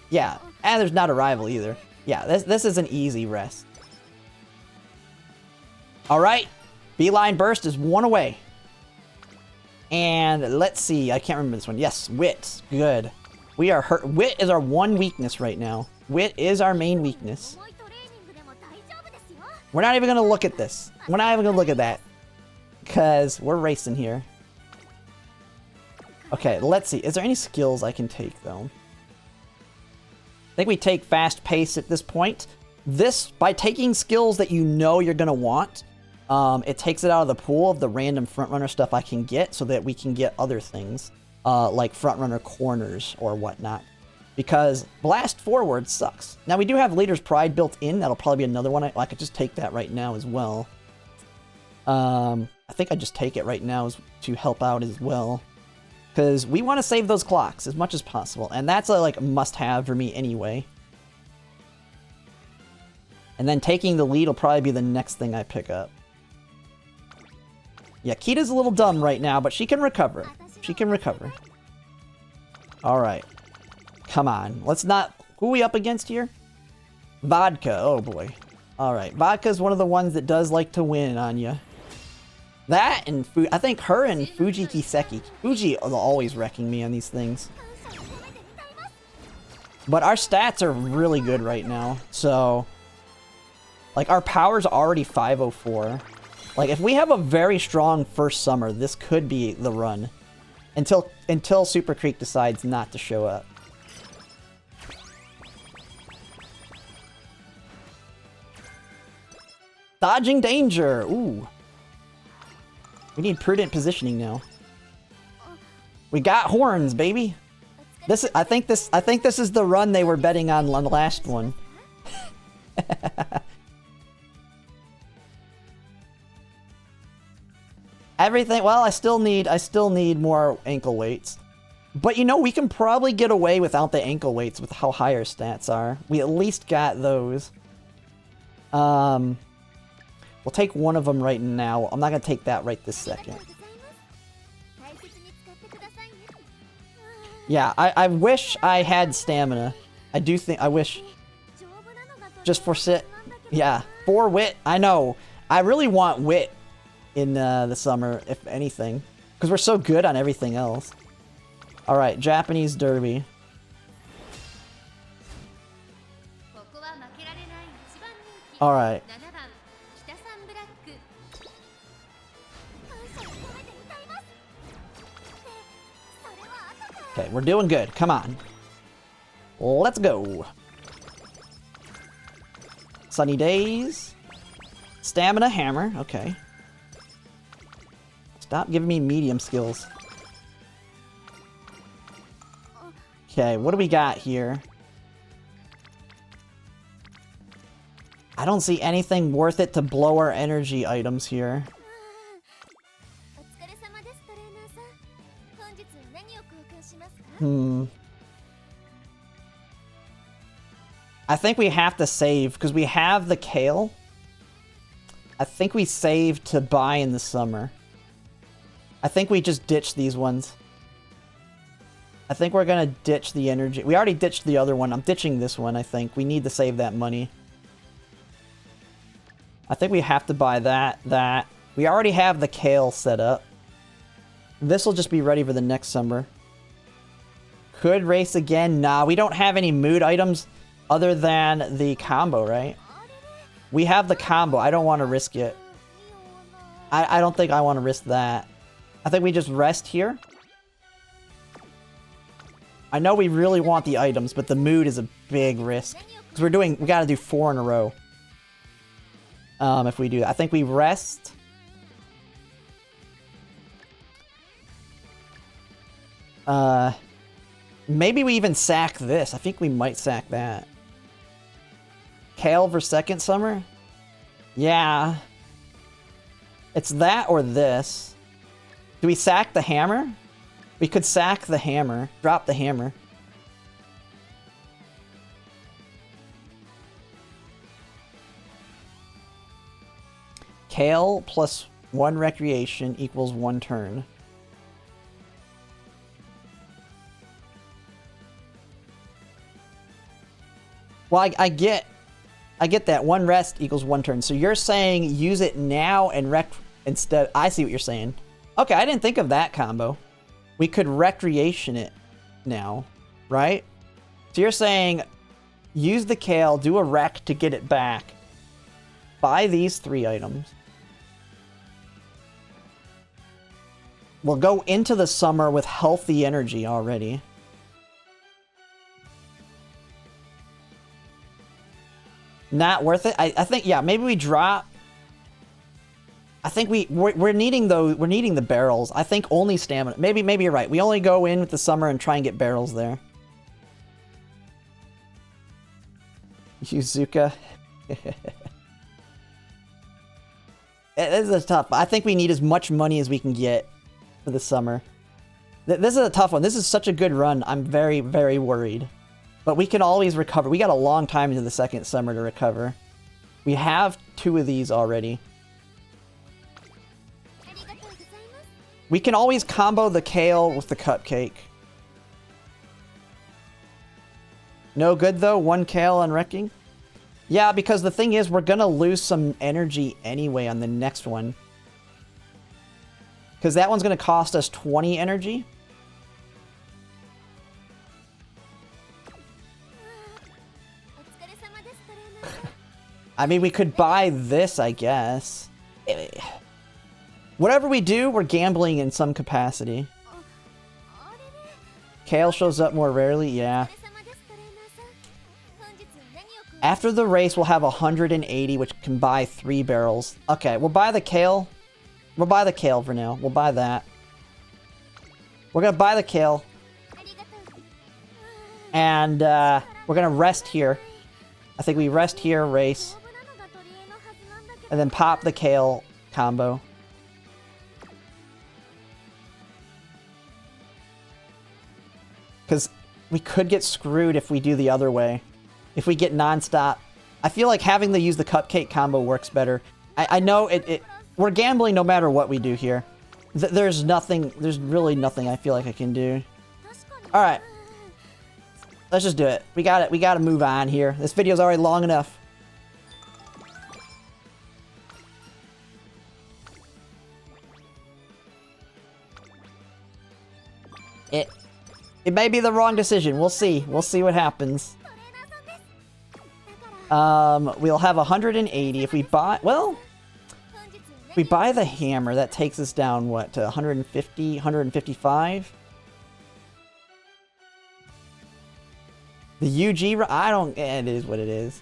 Yeah, and there's not a rival either. Yeah, this is an easy rest. Alright, Beeline Burst is 1 away. And let's see, I can't remember this one. Yes, Wit. Good. We are hurt. Wit is our one weakness right now. Wit is our main weakness. We're not even going to look at this. We're not even going to look at that. Because we're racing here. Okay, let's see. Is there any skills I can take, though? I think we take Fast Pace at this point. This, by taking skills that you know you're going to want, it takes it out of the pool of the random frontrunner stuff I can get so that we can get other things, like frontrunner corners or whatnot. Because Blast Forward sucks. Now, we do have Leader's Pride built in. That'll probably be another one. I could just take that right now as well. I think I just take it right now to help out as well. Because we want to save those clocks as much as possible. And that's a like must-have for me anyway. And then taking the lead will probably be the next thing I pick up. Yeah, Kita's a little dumb right now, but she can recover. She can recover. Alright. Come on. Let's not... Who are we up against here? Vodka. Oh, boy. Alright. Vodka's one of the ones that does like to win on you. That and... I think her and Fuji Kiseki. Fuji are always wrecking me on these things. But our stats are really good right now, so... Like, our power's already 504. Like, if we have a very strong first summer, this could be the run. Until Super Creek decides not to show up. Dodging danger! Ooh. We need prudent positioning now. We got horns, baby! I think this is the run they were betting on the last one. Everything, well, I still need more ankle weights. But you know, we can probably get away without the ankle weights with how high our stats are. We at least got those. We'll take one of them right now. I'm not gonna take that right this second. Yeah, I wish I had stamina. I wish. Just for sit. Yeah, 4 wit. I know. I really want wit in the summer, if anything. Because we're so good on everything else. Alright, Japanese Derby. Alright. Okay, we're doing good. Come on. Let's go. Sunny days. Stamina hammer. Okay. Stop giving me medium skills. Okay, what do we got here? I don't see anything worth it to blow our energy items here. I think we have to save, because we have the kale. I think we save to buy in the summer. I think we just ditch these ones. I think we're gonna ditch the energy. We already ditched the other one. I'm ditching this one, I think. We need to save that money. I think we have to buy that. We already have the kale set up. This will just be ready for the next summer. Could race again? Nah, we don't have any mood items other than the combo, right? We have the combo. I don't want to risk it. I don't think I want to risk that. I think we just rest here. I know we really want the items, but the mood is a big risk. Because we gotta do 4 in a row. If we do that. I think we rest. Maybe we even sack this. I think we might sack that. Kale for second summer? Yeah. It's that or this. Do we sack the hammer? We could sack the hammer. Drop the hammer. Kale plus 1 recreation equals 1 turn. Well, I get that 1 rest equals 1 turn. So you're saying use it now and rec instead. I see what you're saying. Okay, I didn't think of that combo. We could recreation it now, right? So you're saying use the kale, do a rec to get it back. Buy these 3 items. We'll go into the summer with healthy energy already. Not worth it? I think, yeah, maybe we drop. I think we're needing those. We're needing the barrels. I think only stamina. Maybe you're right. We only go in with the summer and try and get barrels there. Yuzuka. This is tough. I think we need as much money as we can get for the summer. This is a tough one. This is such a good run. I'm very, very worried. But we can always recover. We got a long time into the second summer to recover. We have 2 of these already. We can always combo the kale with the cupcake. No good though, 1 kale on wrecking. Yeah, because the thing is, we're gonna lose some energy anyway on the next one. Because that one's gonna cost us 20 energy. I mean, we could buy this, I guess. Whatever we do, we're gambling in some capacity. Kale shows up more rarely, yeah. After the race, we'll have 180, which can buy 3 barrels. Okay, we'll buy the kale. We'll buy the kale for now. We'll buy that. We're gonna buy the kale. And, we're gonna rest here. I think we rest here, race. And then pop the kale combo. Because we could get screwed if we do the other way. If we get non-stop. I feel like having to use the cupcake combo works better. I know we're gambling no matter what we do here. There's really nothing I feel like I can do. Alright. Let's just do it. We gotta move on here. This video's already long enough. It may be the wrong decision. We'll see. We'll see what happens. We'll have 180 if we buy, well, if we buy the hammer, that takes us down, what, to 150, 155? The UG, I don't, it is what it is.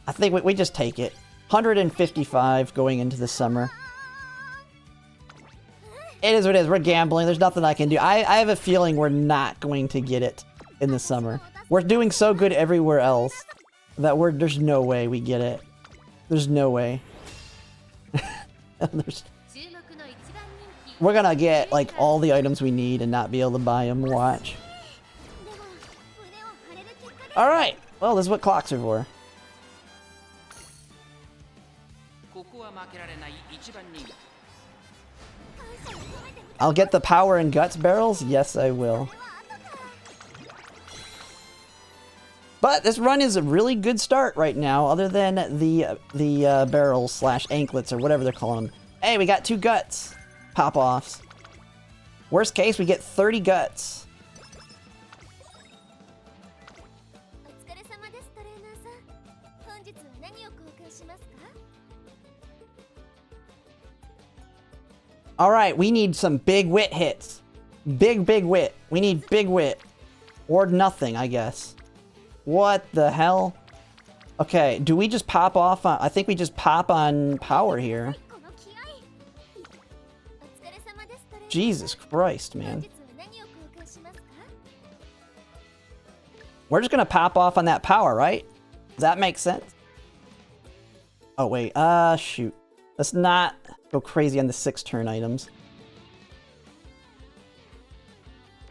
I think we just take it. 155 going into the summer. It is what it is. We're gambling. There's nothing I can do. I have a feeling we're not going to get it in the summer. We're doing so good everywhere else that there's no way we get it. There's no way. We're gonna get, like, all the items we need and not be able to buy them. Watch. Alright. Well, this is what clocks are for. I'll get the power and guts barrels? Yes, I will. But this run is a really good start right now, other than the barrels slash anklets or whatever they're calling them. Hey, we got 2 guts. Pop-offs. Worst case, we get 30 guts. Alright, we need some big wit hits. Big wit. We need big wit. Or nothing, I guess. What the hell? Okay, do we just pop off on... I think we just pop on power here. Jesus Christ, man. We're just gonna pop off on that power, right? Does that make sense? Oh, wait. Shoot. Let's not go crazy on the 6-turn items.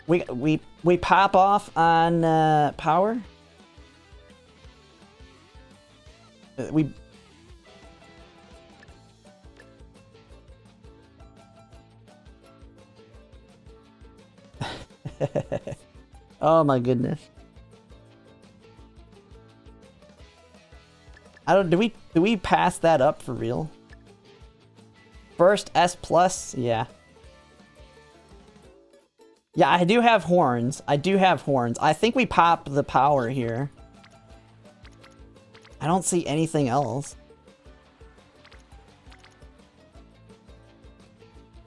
We pop off on power. We... Oh my goodness. I don't, do we pass that up for real? First S+, yeah. Yeah, I do have horns. I do have horns. I think we pop the power here. I don't see anything else.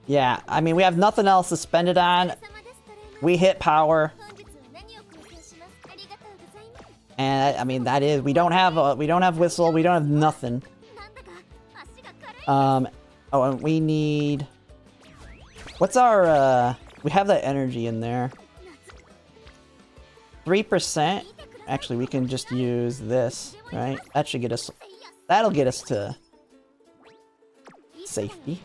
Yeah, I mean, we have nothing else to spend it on. We hit power. And I mean, that is, we don't have whistle, we don't have nothing. Oh, and we need, what's our, we have that energy in there. 3%. Actually, we can just use this, right? That should get us, that'll get us to safety.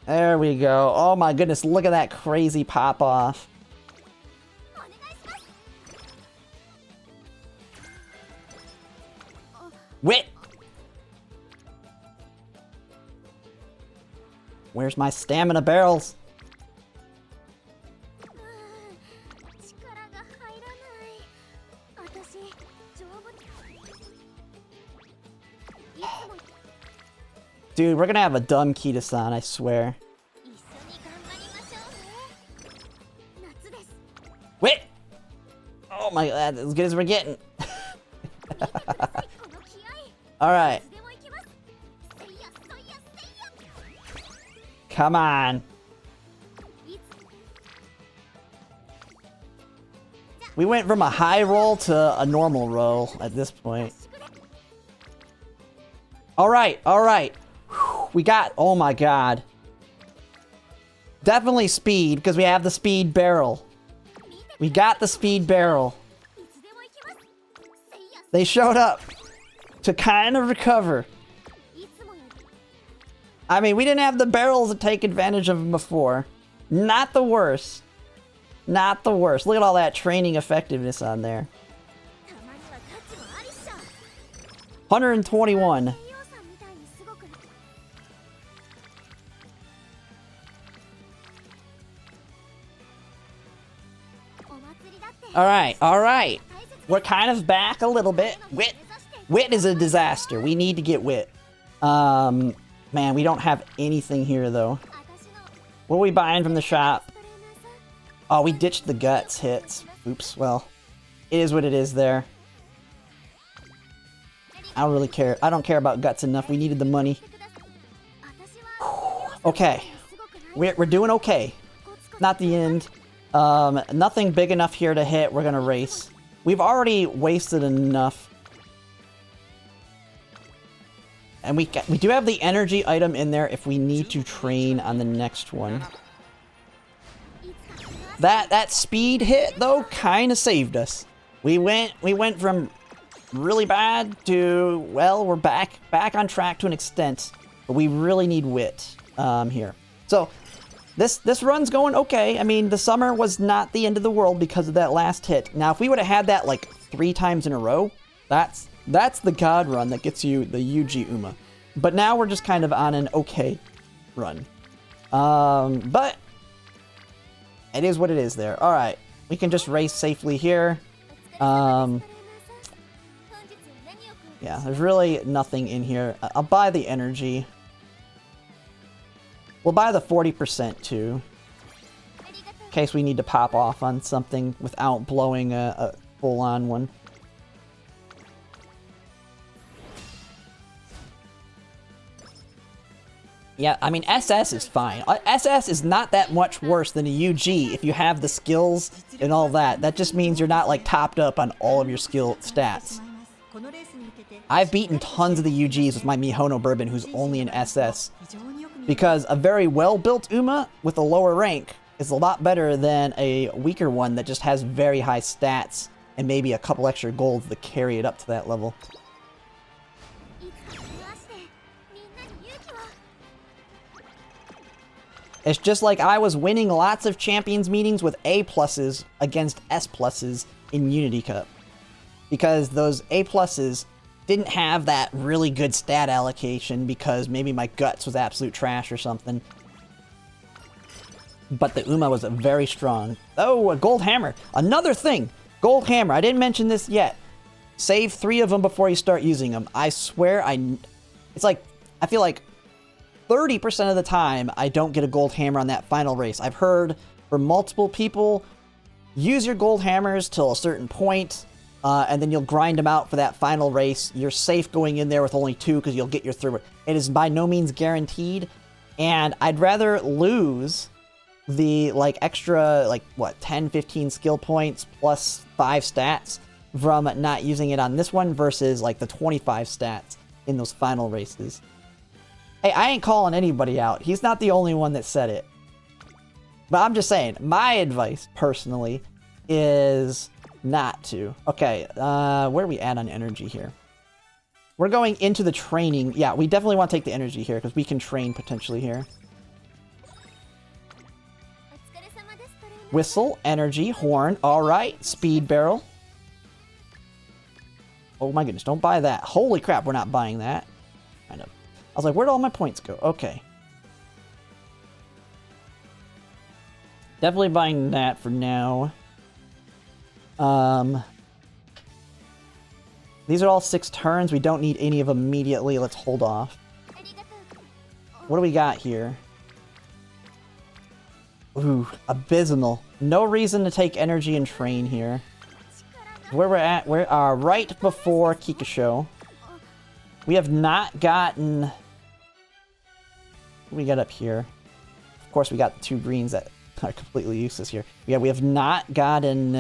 There we go. Oh my goodness, look at that crazy pop off. Wit! Where's my stamina barrels? Dude, we're gonna have a dumb Kitasan, I swear. Wait! Oh my god, as good as we're getting. Alright. Come on. We went from a high roll to a normal roll at this point. Alright, alright. We got, oh my god. Definitely speed, because we have the speed barrel. We got the speed barrel. They showed up to kind of recover. I mean, we didn't have the barrels to take advantage of them before. Not the worst. Not the worst. Look at all that training effectiveness on there. 121. Alright, alright. We're kind of back a little bit. Wit is a disaster. We need to get wit. Man, we don't have anything here, though. What are we buying from the shop? Oh, we ditched the guts hits. Oops, well, it is what it is there. I don't really care. I don't care about guts enough. We needed the money. Okay. We're doing okay. Not the end. Nothing big enough here to hit. We're gonna race. We've already wasted enough. And we do have the energy item in there if we need to train on the next one. That speed hit though kind of saved us. We went from really bad to, well, we're back on track to an extent, but we really need wit here. So this run's going okay. I mean, the summer was not the end of the world because of that last hit. Now, if we would have had that like 3 times in a row, that's the god run that gets you the Yuji Uma. But now we're just kind of on an okay run. But it is what it is there. All right, we can just race safely here. Yeah, there's really nothing in here. I'll buy the energy. We'll buy the 40% too, in case we need to pop off on something without blowing a full-on one. Yeah, I mean, SS is fine. SS is not that much worse than a UG if you have the skills and all that. That just means you're not, like, topped up on all of your skill stats. I've beaten tons of the UGs with my Mihono Bourbon, who's only an SS. Because a very well-built Uma with a lower rank is a lot better than a weaker one that just has very high stats and maybe a couple extra golds to carry it up to that level. It's just like I was winning lots of champions meetings with A+ against S+ in Unity Cup. Because those A+ didn't have that really good stat allocation because maybe my guts was absolute trash or something. But the Uma was very strong. Oh, a gold hammer. Another thing. Gold hammer. I didn't mention this yet. Save 3 of them before you start using them. I swear it's like, I feel like 30% of the time I don't get a gold hammer on that final race. I've heard from multiple people, use your gold hammers till a certain point, and then you'll grind them out for that final race. You're safe going in there with only 2 because you'll get your through. It is by no means guaranteed, and I'd rather lose the like extra, like what, 10, 15 skill points plus 5 stats from not using it on this one versus like the 25 stats in those final races. Hey, I ain't calling anybody out. He's not the only one that said it. But I'm just saying, my advice, personally, is not to. Okay, where are we at on energy here? We're going into the training. Yeah, we definitely want to take the energy here, because we can train potentially here. Whistle, energy, horn. Alright, speed barrel. Oh my goodness, don't buy that. Holy crap, we're not buying that. Kind of. I was like, where'd all my points go? Okay. Definitely buying that for now. These are all 6 turns. We don't need any of them immediately. Let's hold off. What do we got here? Ooh, abysmal. No reason to take energy and train here. Where we're at, we are right before Kikasho. We have not gotten... What do we got up here? Of course, we got the 2 greens that are completely useless here. Yeah, we have not gotten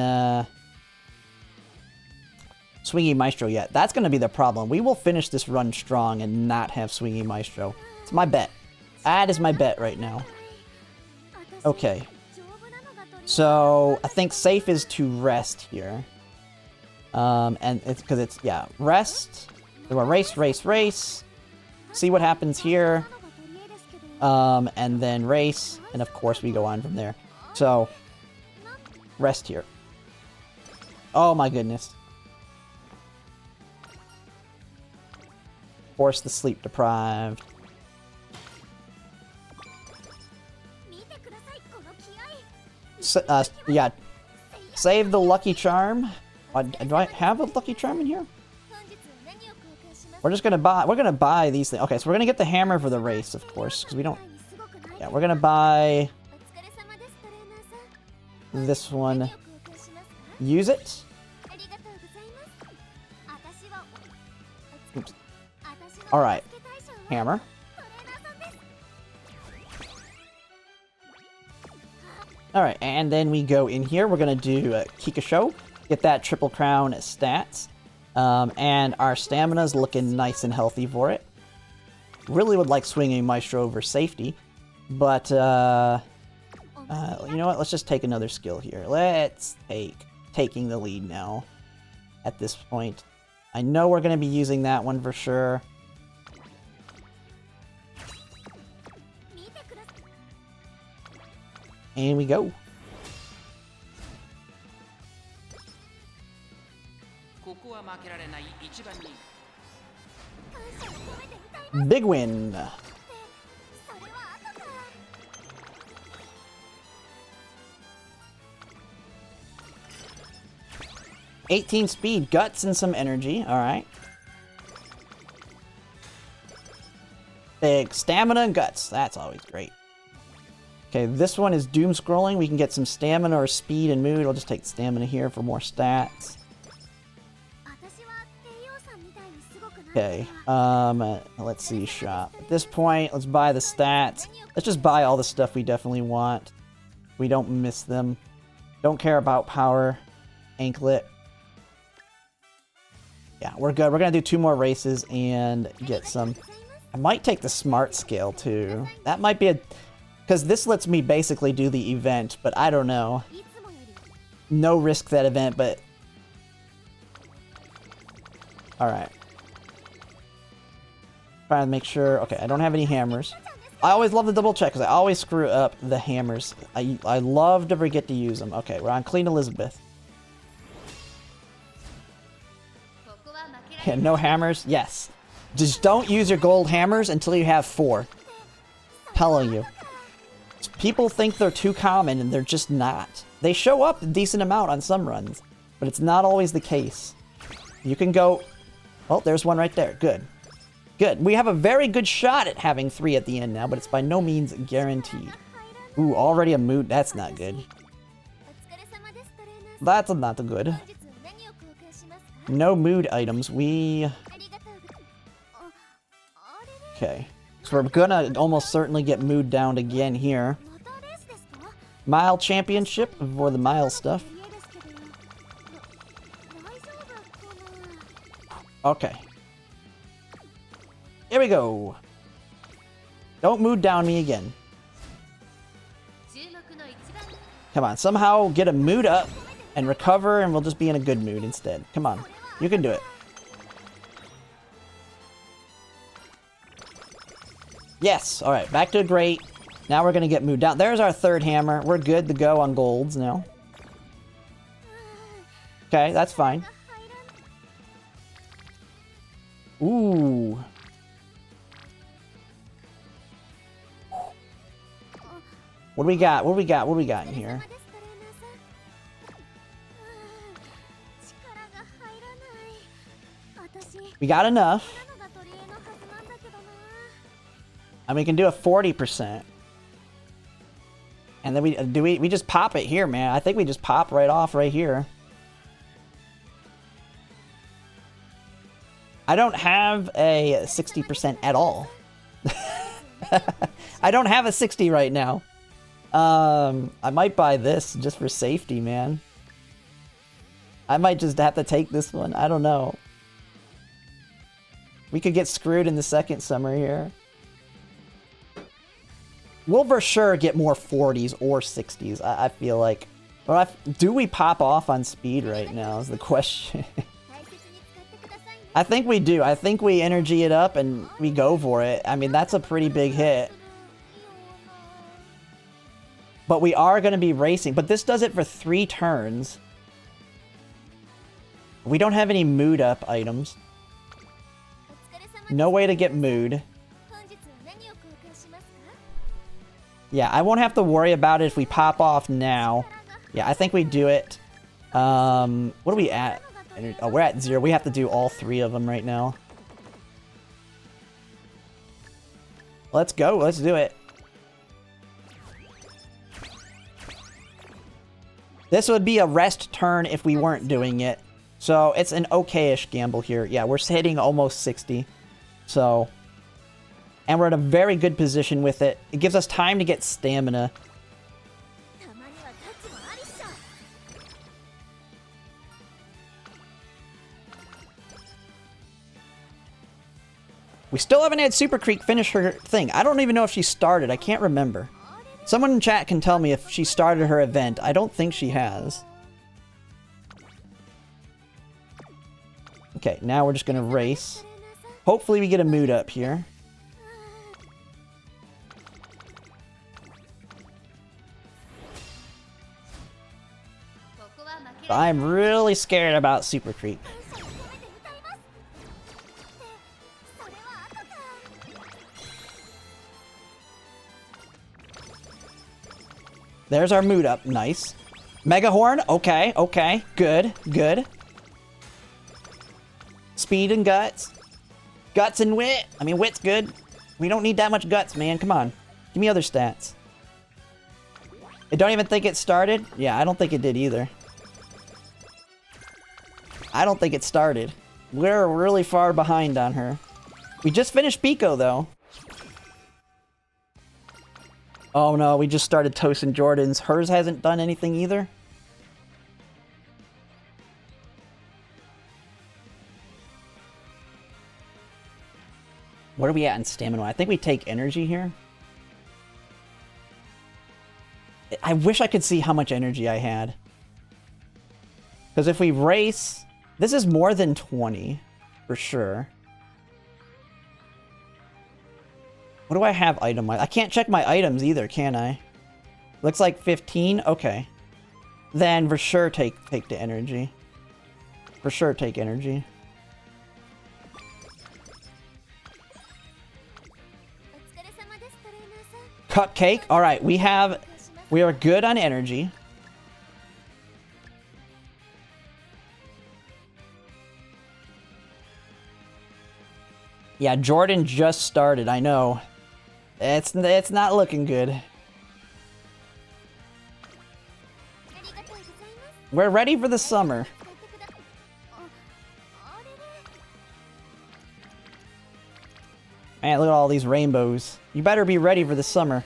Swingy Maestro yet. That's going to be the problem. We will finish this run strong and not have Swingy Maestro. It's my bet. That is my bet right now. Okay. So, I think safe is to rest here. And it's because it's, yeah, rest. We want race, race, race. See what happens here. And then race. And of course we go on from there. So, rest here. Oh my goodness. Force the sleep deprived. Yeah. Save the lucky charm. Do I have a lucky charm in here? We're just gonna buy. We're gonna buy these things. Okay, so we're gonna get the hammer for the race, of course, because we don't. Yeah, we're gonna buy this one. Use it. Oops. Alright. Hammer. Alright, and then we go in here. We're going to do Kikasho. Get that triple crown stats. And our stamina's looking nice and healthy for it. Really would like swinging Maestro over safety. But, you know what? Let's just take another skill here. Let's taking the lead now at this point. I know we're going to be using that one for sure. And we go. Big win. $18 speed, guts, and some energy. Alright. Big stamina and guts. That's always great. Okay, this one is doom scrolling. We can get some stamina or speed and mood. I'll just take stamina here for more stats. Okay, let's see, shop. At this point, let's buy the stats. Let's just buy all the stuff we definitely want. We don't miss them. Don't care about power. Anklet. Yeah, we're good. We're gonna do 2 more races and get some. I might take the smart scale too. That might be a... Because this lets me basically do the event, but I don't know. No risk that event, but... Alright. Trying to make sure... Okay, I don't have any hammers. I always love to double check, because I always screw up the hammers. I love to forget to use them. Okay, we're on Clean Elizabeth. Yeah, no hammers? Yes. Just don't use your gold hammers until you have 4. Telling you. People think they're too common, and they're just not. They show up a decent amount on some runs, but it's not always the case. You can go... Oh, there's one right there. Good. Good. We have a very good shot at having 3 at the end now, but it's by no means guaranteed. Ooh, already a mood. That's not good. That's not good. No mood items. We... Okay. So we're gonna almost certainly get mood down again here. Mile championship for the mile stuff. Okay. Here we go. Don't mood down me again. Come on, somehow get a mood up and recover, and we'll just be in a good mood instead. Come on, you can do it. Yes, alright, back to a great. Now we're gonna get moved down. There's our 3rd hammer. We're good to go on golds now. Okay, that's fine. Ooh. What do we got? What do we got? What do we got in here? We got enough. And we can do a 40%. And then we just pop it here, man. I think we just pop right off right here. I don't have a 60% at all. I don't have a 60 right now. I might buy this just for safety, man. I might just have to take this one. I don't know. We could get screwed in the second summer here. We'll for sure get more 40s or 60s, I feel like. But do we pop off on speed right now is the question. I think we do. I think we energy it up and we go for it. I mean, that's a pretty big hit. But we are going to be racing. But this does it for 3 turns. We don't have any mood up items. No way to get mood. Yeah, I won't have to worry about it if we pop off now. Yeah, I think we do it. What are we at? Oh, we're at 0. We have to do all 3 of them right now. Let's go. Let's do it. This would be a rest turn if we weren't doing it. So it's an okay-ish gamble here. Yeah, we're hitting almost 60. So, and we're in a very good position with it. It gives us time to get stamina. We still haven't had Super Creek finish her thing. I don't even know if she started. I can't remember. Someone in chat can tell me if she started her event. I don't think she has. Okay, now we're just gonna race. Hopefully we get a mood up here. I'm really scared about Super Creek. There's our mood up. Nice. Mega Horn. Okay, okay. Good, good. Speed and guts. Guts and wit. I mean, wit's good. We don't need that much guts, man. Come on. Give me other stats. I don't even think it started. Yeah, I don't think it did either. I don't think it started. We're really far behind on her. We just finished Pico, though. Oh no, we just started toasting Jordan's. Hers hasn't done anything either. What are we at in stamina? I think we take energy here. I wish I could see how much energy I had. Because if we race... This is more than 20, for sure. What do I have item-wise? I can't check my items either, can I? Looks like 15? Okay. Then for sure take the energy. For sure take energy. Cupcake. Alright, we are good on energy. Yeah, Jordan just started, I know. It's not looking good. We're ready for the summer. Man, look at all these rainbows. You better be ready for the summer.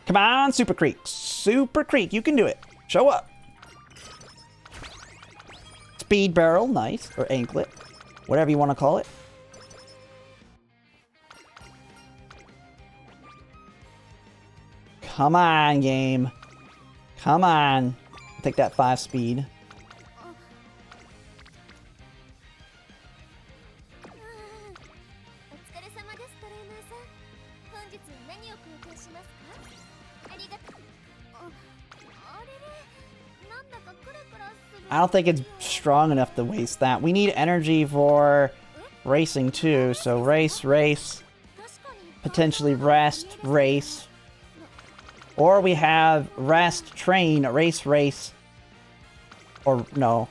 Come on, Super Creek. Super Creek, you can do it. Show up. Speed barrel, nice. Or anklet. Whatever you want to call it. Come on, game. Come on. Take that 5 speed. I don't think it's strong enough to waste that. We need energy for racing too. So race, race. Potentially rest, race. Or we have rest, train, race, race. Or no.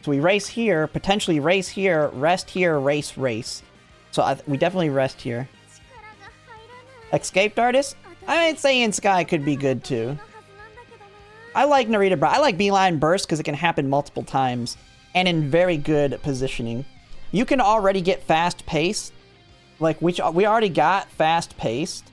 So we race here, potentially race here, rest here, race, race. So we definitely rest here. Escaped artist? I'd say in Sky could be good too. I like Narita, but I like Beeline Burst because it can happen multiple times and in very good positioning. You can already get fast paced. Like we already got fast paced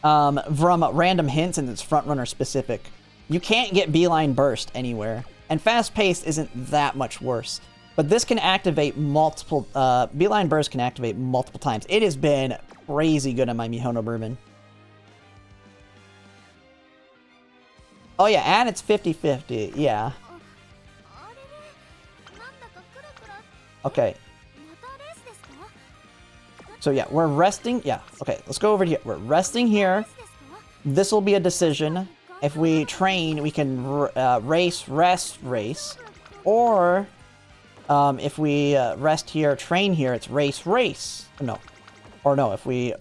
from random hints, and it's front runner specific. You can't get Beeline Burst anywhere, and fast paced isn't that much worse. But this can activate multiple. Beeline Burst can activate multiple times. It has been crazy good on my Mihono Bourbon. Oh yeah, and it's 50-50, yeah. Okay. So yeah, we're resting, yeah. Okay, let's go over here. We're resting here. This will be a decision. If we train, we can race, rest, race. Or, if we rest here, train here, it's race, race. No. Or no, if we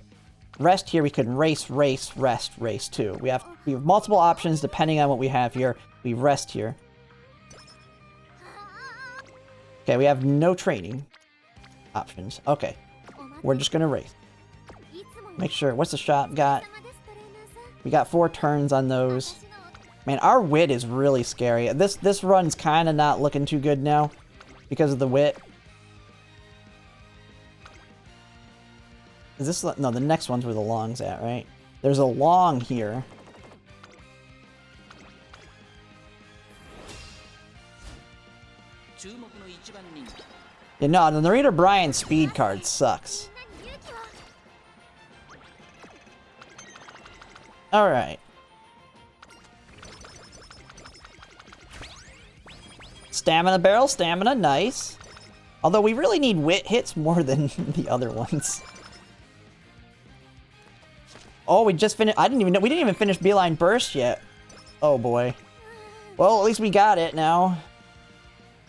rest here, we could race, race, rest, race too. We have multiple options depending on what we have here. We rest here. Okay, we have no training options. Okay, we're just gonna race. Make sure, what's the shop got? We got 4 turns on those. Man, our wit is really scary. This run's kind of not looking too good now because of the wit. Is this... No, the next one's where the long's at, right? There's a long here. Yeah, no, the Narita Bryan speed card sucks. Alright. Stamina barrel, stamina, nice. Although we really need wit hits more than the other ones. Oh, we just finished. I didn't even know. We didn't even finish Beeline Burst yet. Oh boy. Well, at least we got it now.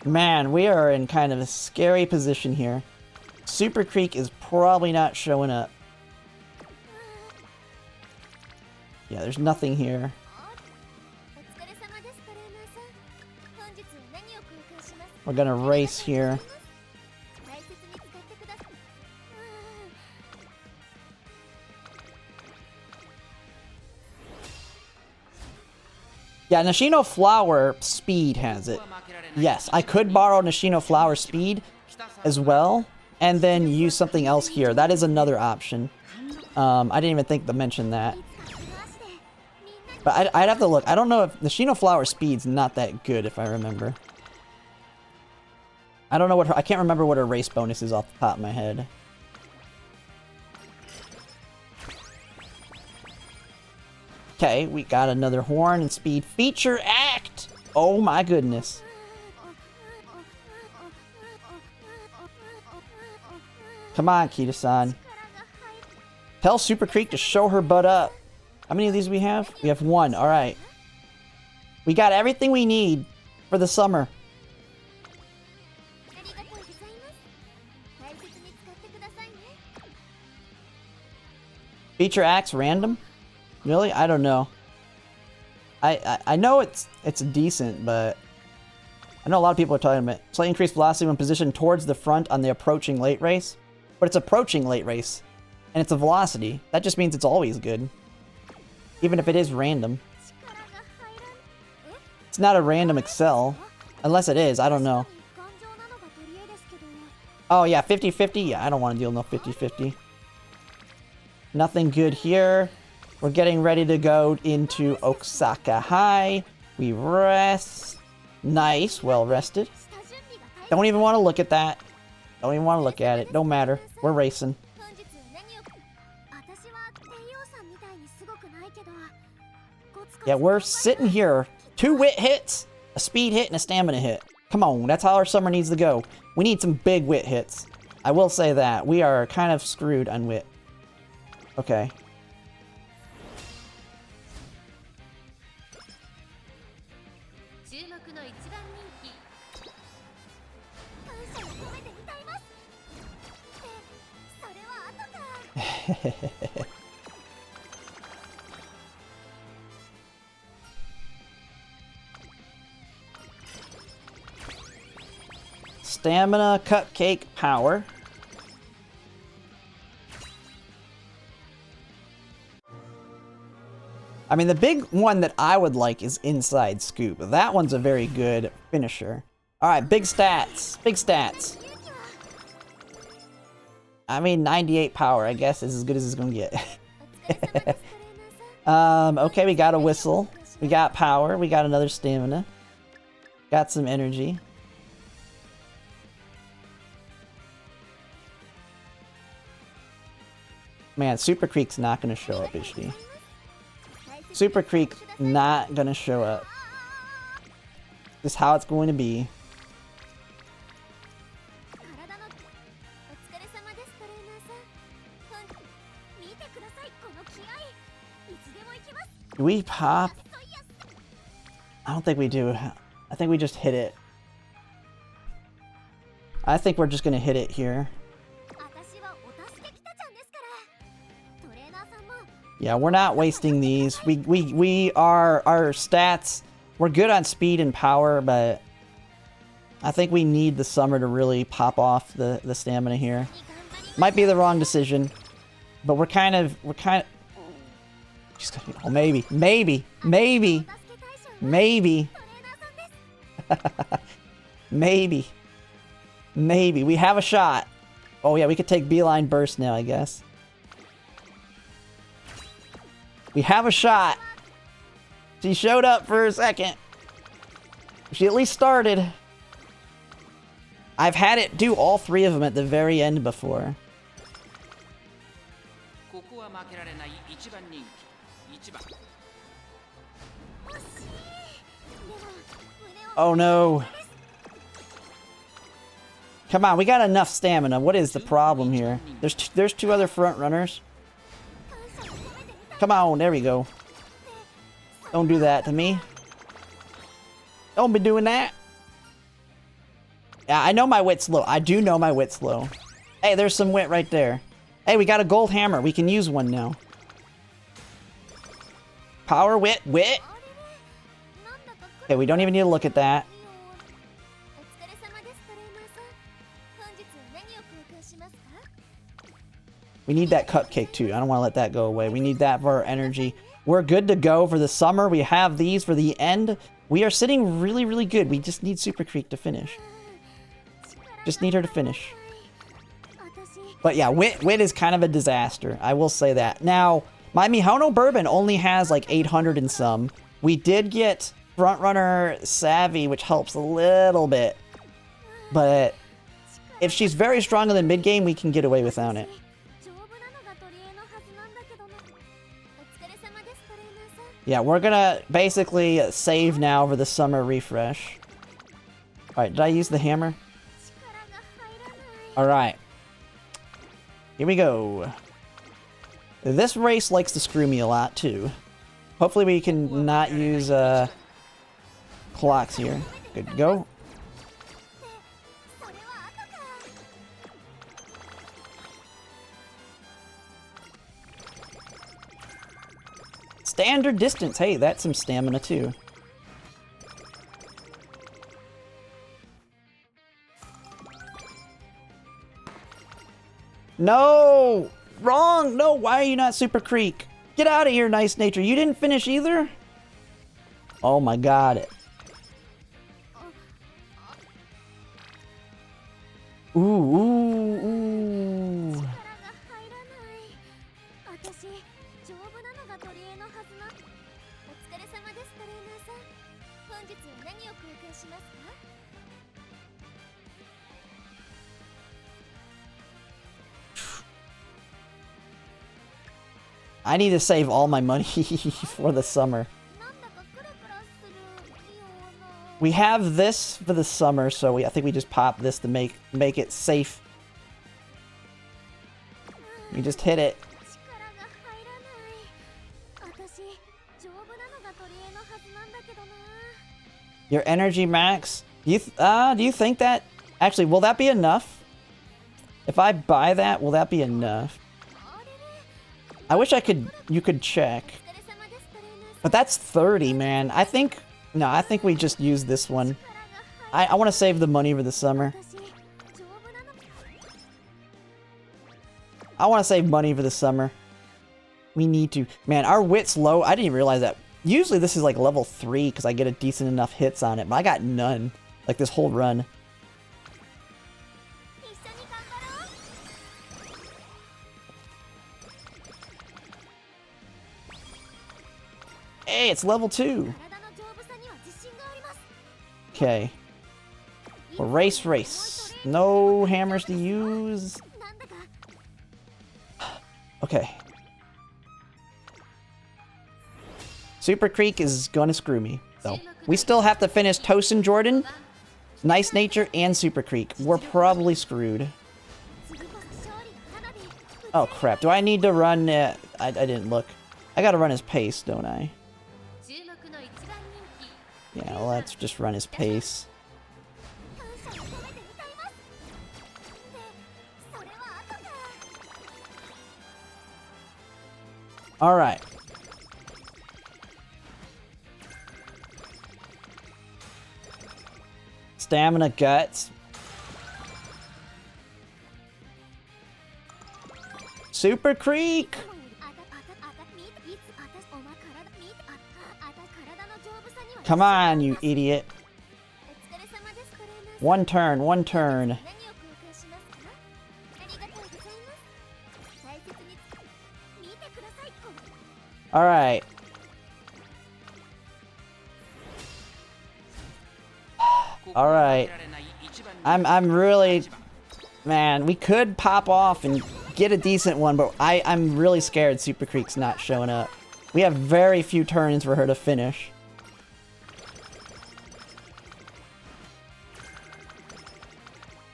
Man, we are in kind of a scary position here. Super Creek is probably not showing up. Yeah, there's nothing here. We're gonna race here. Yeah, Nishino Flower Speed has it. Yes, I could borrow Nishino Flower Speed as well, and then use something else here. That is another option. I didn't even think to mention that. But I'd have to look. I don't know if Nishino Flower Speed's not that good, if I remember. I don't know what her... I can't remember what her race bonus is off the top of my head. Okay, we got another horn and speed. Feature Act! Oh my goodness. Come on, Kitasan. Tell Super Creek to show her butt up. How many of these we have? We have 1. Alright. We got everything we need for the summer. Feature acts random? Really? I don't know. I know it's decent, but I know a lot of people are talking about it. Slightly increased velocity when positioned towards the front on the approaching late race. But it's approaching late race. And it's a velocity. That just means it's always good. Even if it is random. It's not a random Excel. Unless it is, I don't know. Oh yeah, 50-50? Yeah, I don't want to deal no 50-50. Nothing good here. We're getting ready to go into Osaka High. We rest. Nice, well rested. Don't even want to look at that. Don't even want to look at it. Don't matter. We're racing. Yeah, we're sitting here. 2 wit hits, a speed hit, and a stamina hit. Come on, that's how our summer needs to go. We need some big wit hits. I will say that. We are kind of screwed on wit. Okay. Stamina, cupcake, power. I mean, the big one that I would like is Inside Scoop. That one's a very good finisher. Alright, big stats. Big stats. I mean, 98 power, I guess, is as good as it's gonna get. Okay, we got a whistle. We got power. We got another stamina. Got some energy. Man, Super Creek's not gonna show up, is she? Super Creek not gonna show up. This is how it's going to be. Do we pop? I don't think we do. I think we just hit it. I think we're just gonna hit it here. Yeah, we're not wasting these. We are our stats. We're good on speed and power, but I think we need the summer to really pop off the stamina here. Might be the wrong decision, but we're kind of just, oh, maybe maybe we have a shot. Oh yeah, we could take beeline burst now, I guess. We have a shot. She showed up for a second. She at least started. I've had it do all three of them at the very end before. Oh no. Come on, we got enough stamina. What is the problem here? There's two other front runners. Come on, there we go. Don't do that to me. Don't be doing that. Yeah, I know my wit's low. I do know my wit's low. Hey, there's some wit right there. Hey, we got a gold hammer. We can use one now. Power, wit. Okay, we don't even need to look at that. We need that cupcake too. I don't want to let that go away. We need that for our energy. We're good to go for the summer. We have these for the end. We are sitting really, really good. We just need Super Creek to finish. Just need her to finish. But yeah, Wit is kind of a disaster. I will say that. Now, my Mihono Bourbon only has like 800 and some. We did get Frontrunner Savvy, which helps a little bit. But if she's very strong in the mid-game, we can get away without it. Yeah, we're gonna basically save now for the summer refresh. Alright, did I use the hammer? Alright. Here we go. This race likes to screw me a lot, too. Hopefully we can not use, clocks here. Good to go. Standard distance. Hey, that's some stamina, too. No! Wrong! No, why are you not Super Creek? Get out of here, Nice Nature. You didn't finish either? Oh my god. Ooh. I need to save all my money for the summer. We have this for the summer, so I think we just pop this to make it safe. We just hit it. Your energy max? Do you think that... Actually, will that be enough? If I buy that, will that be enough? I wish you could check. But that's 30, man. I think we just use this one. I want to save the money for the summer. I want to save money for the summer. We need to. Man, our wit's low. I didn't even realize that. Usually this is like level 3 because I get a decent enough hits on it. But I got none. Like this whole run. Hey, it's level 2. Okay. Well, race. No hammers to use. Okay. Super Creek is gonna screw me, though. We still have to finish Tosin Jordan, Nice Nature, and Super Creek. We're probably screwed. Oh crap, do I need to run... I didn't look. I gotta run his pace, don't I? Yeah, well, let's just run his pace. Alright. Stamina guts. Super Creek! Come on, you idiot. One turn, one turn. Alright. Alright. I'm really... Man, we could pop off and get a decent one, but I'm really scared Super Creek's not showing up. We have very few turns for her to finish.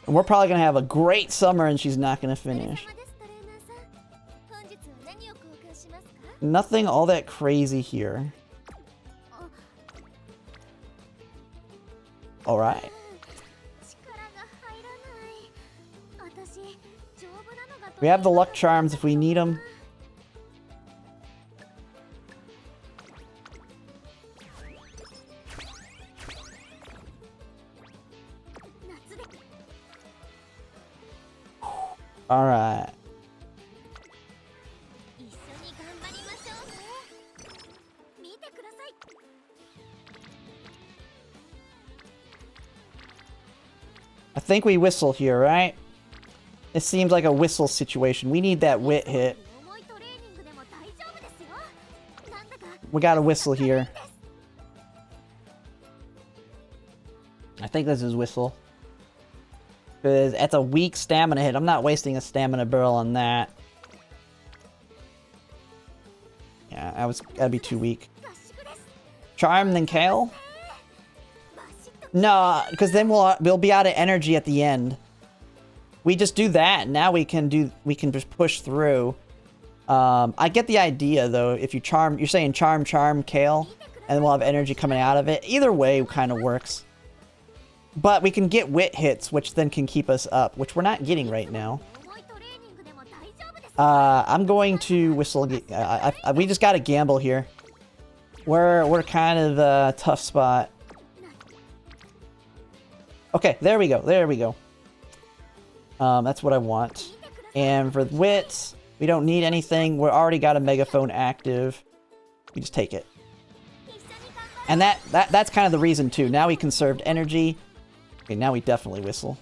And we're probably going to have a great summer and she's not going to finish. Nothing all that crazy here. Alright. We have the luck charms if we need them. Alright. I think we whistle here, right? It seems like a whistle situation. We need that wit hit. We got a whistle here. I think this is whistle. Because that's a weak stamina hit. I'm not wasting a stamina barrel on that. Yeah, that'd be too weak. Charm, then Kale? No, because then we'll be out of energy at the end. We just do that. Now we can just push through. I get the idea though. If you charm, you're saying charm, Kale, and then we'll have energy coming out of it. Either way kind of works. But we can get wit hits, which then can keep us up, which we're not getting right now. I'm going to whistle. We just got to gamble here. We're kind of a tough spot. Okay, there we go. There we go. That's what I want. And for wits, we don't need anything. We already got a megaphone active. We just take it. And that's kind of the reason too. Now we conserved energy. Okay, now we definitely whistle.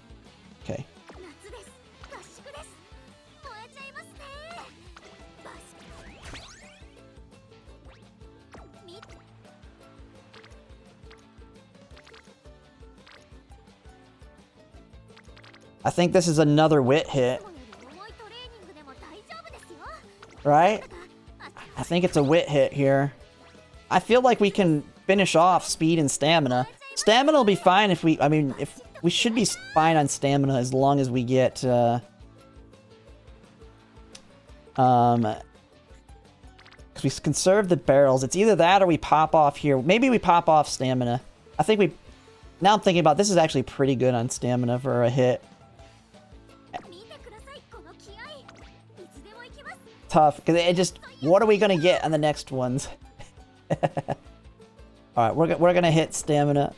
Okay. I think this is another wit hit. Right? I think it's a wit hit here. I feel like we can finish off speed and stamina. Stamina will be fine if we... I mean, if we should be fine on stamina as long as we get... Because we conserve the barrels. It's either that or we pop off here. Maybe we pop off stamina. I think we... Now I'm thinking about this is actually pretty good on stamina for a hit. Tough, because it just... What are we going to get on the next ones? Alright, we're going to hit stamina.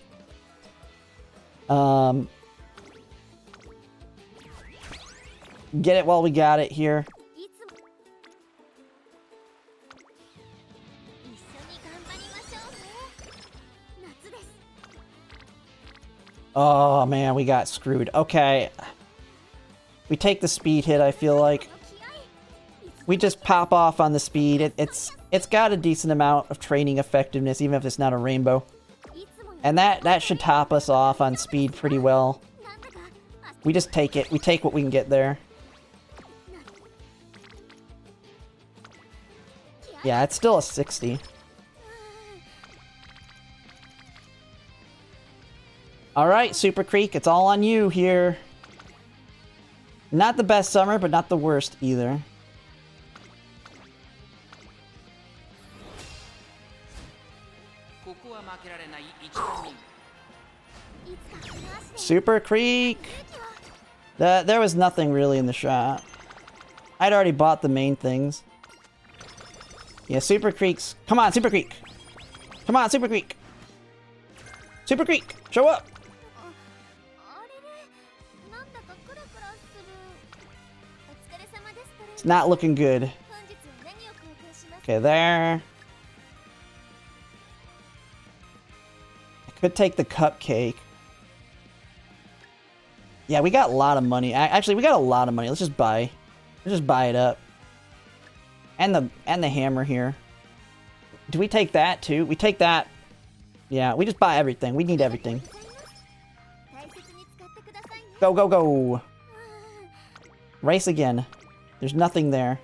Get it while we got it here. Oh man, we got screwed. Okay. We take the speed hit, I feel like. We just pop off on the speed. It's got a decent amount of training effectiveness, even if it's not a rainbow. And that should top us off on speed pretty well. We just take it. We take what we can get there. Yeah, it's still a 60. Alright, Super Creek, it's all on you here. Not the best summer, but not the worst either. Super Creek! There was nothing really in the shop. I'd already bought the main things. Yeah, Super Creeks. Come on, Super Creek. Come on, Super Creek. Super Creek, show up. It's not looking good. Okay, there. I could take the cupcake. Yeah, we got a lot of money. Actually, we got a lot of money. Let's just buy. Let's just buy it up. And the hammer here. Do we take that too? We take that. Yeah, we just buy everything. We need everything. Go, go, go. Race again. There's nothing there.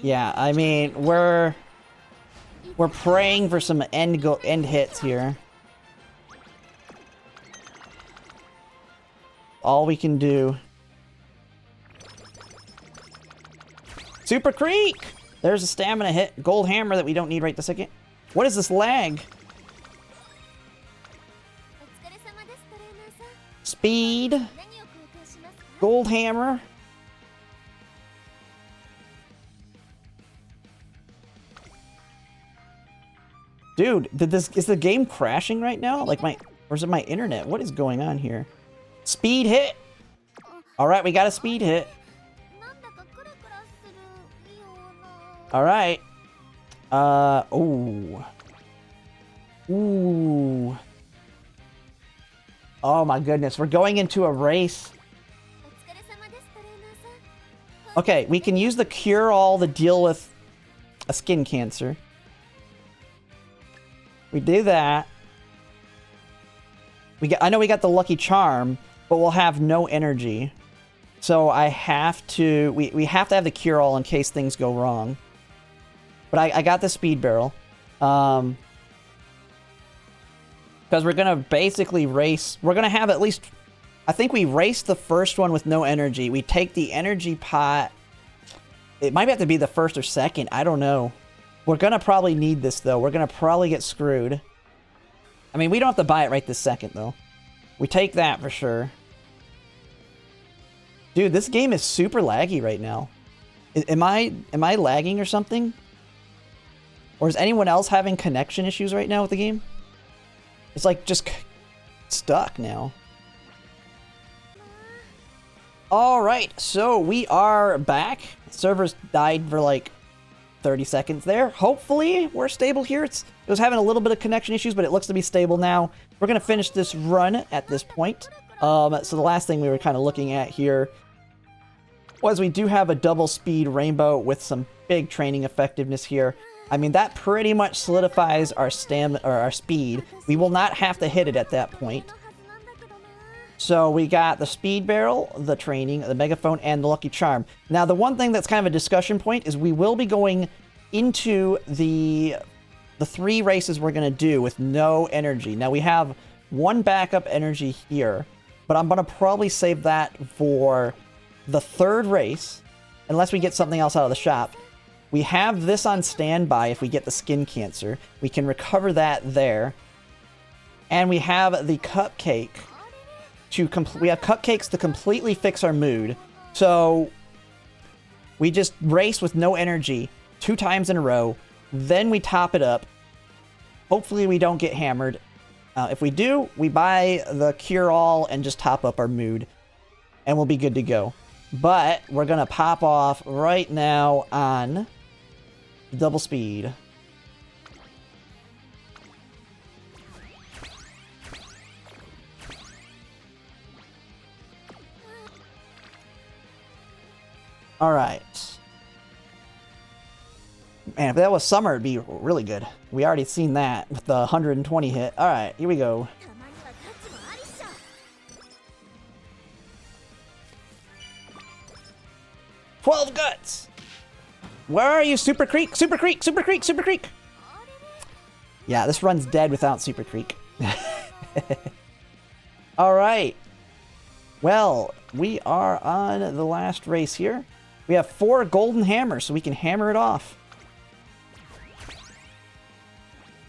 Yeah, I mean, we're praying for some end hits here. All we can do. Super Creek! There's a stamina hit. Gold hammer that we don't need right this second. What is this lag? Speed. Gold hammer. Dude, is the game crashing right now? Like or is it my internet? What is going on here? Speed hit. All right, we got a speed hit. All right. Ooh. Ooh. Oh my goodness, we're going into a race. Okay, we can use the cure-all to deal with a skin cancer. We do that. I know we got the lucky charm, but we'll have no energy. So I have to... We have to have the cure-all in case things go wrong. But I got the speed barrel. Because we're going to basically race... We're going to have at least... I think we race the first one with no energy. We take the energy pot. It might have to be the first or second. I don't know. We're going to probably need this, though. We're going to probably get screwed. I mean, we don't have to buy it right this second, though. We take that for sure. Dude, this game is super laggy right now. Am I lagging or something? Or is anyone else having connection issues right now with the game? It's like just stuck now. Alright, so we are back. Servers died for like 30 seconds there. Hopefully we're stable here. It was having a little bit of connection issues, but it looks to be stable now. We're going to finish this run at this point. So the last thing we were kind of looking at here was we do have a double speed rainbow with some big training effectiveness here. I mean, that pretty much solidifies our stamina or our speed. We will not have to hit it at that point. So we got the speed barrel, the training, the megaphone, and the lucky charm. Now, the one thing that's kind of a discussion point is we will be going into the 3 races we're going to do with no energy. Now, we have 1 backup energy here, but I'm going to probably save that for the 3rd race, unless we get something else out of the shop. We have this on standby if we get the skin cancer. We can recover that there. And we have the cupcake. We have cupcakes to completely fix our mood. So we just race with no energy 2 times in a row. Then we top it up. Hopefully we don't get hammered. If we do, we buy the cure-all and just top up our mood. And we'll be good to go. But we're going to pop off right now on double speed. All right. Man, if that was summer, it'd be really good. We already seen that with the 120 hit. All right, here we go. "12 guts! Where are you, Super Creek? Super Creek! Super Creek! Super Creek!" Yeah, this run's dead without Super Creek. All right. Well, we are on the last race here. We have 4 golden hammers, so we can hammer it off.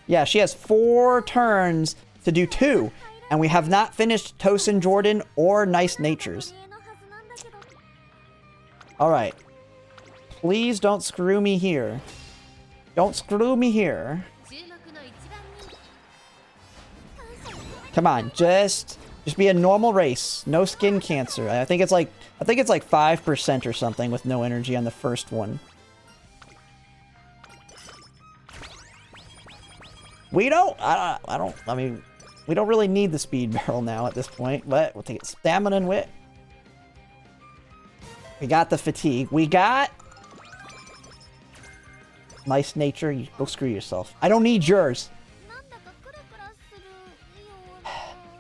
Yeah, she has 4 turns to do 2, and we have not finished Tosin Jordan or Nice Natures. All right. Please don't screw me here. Don't screw me here. Come on, just be a normal race. No skin cancer. I think it's like 5% or something with no energy on the first one. I mean, we don't really need the speed barrel now at this point, but we'll take it. Stamina and wit. We got the fatigue. We got nice nature. You go screw yourself. I don't need yours.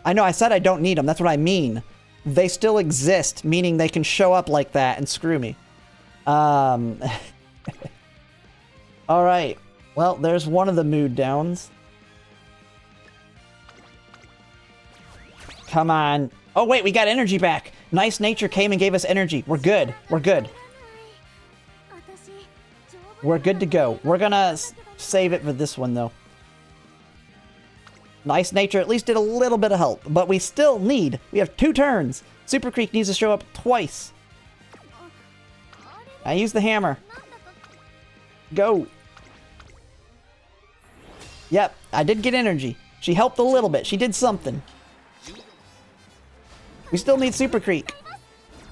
I know, I said I don't need them. That's what I mean. They still exist, meaning they can show up like that and screw me. Alright. Well, there's one of the mood downs. Come on. Oh, wait, we got energy back. Nice nature came and gave us energy. We're good. We're good. We're good to go. We're gonna save it for this one, though. Nice nature at least did a little bit of help, but we still need... We have 2 turns. Super Creek needs to show up twice. I use the hammer. Go. Yep, I did get energy. She helped a little bit. She did something. We still need Super Creek.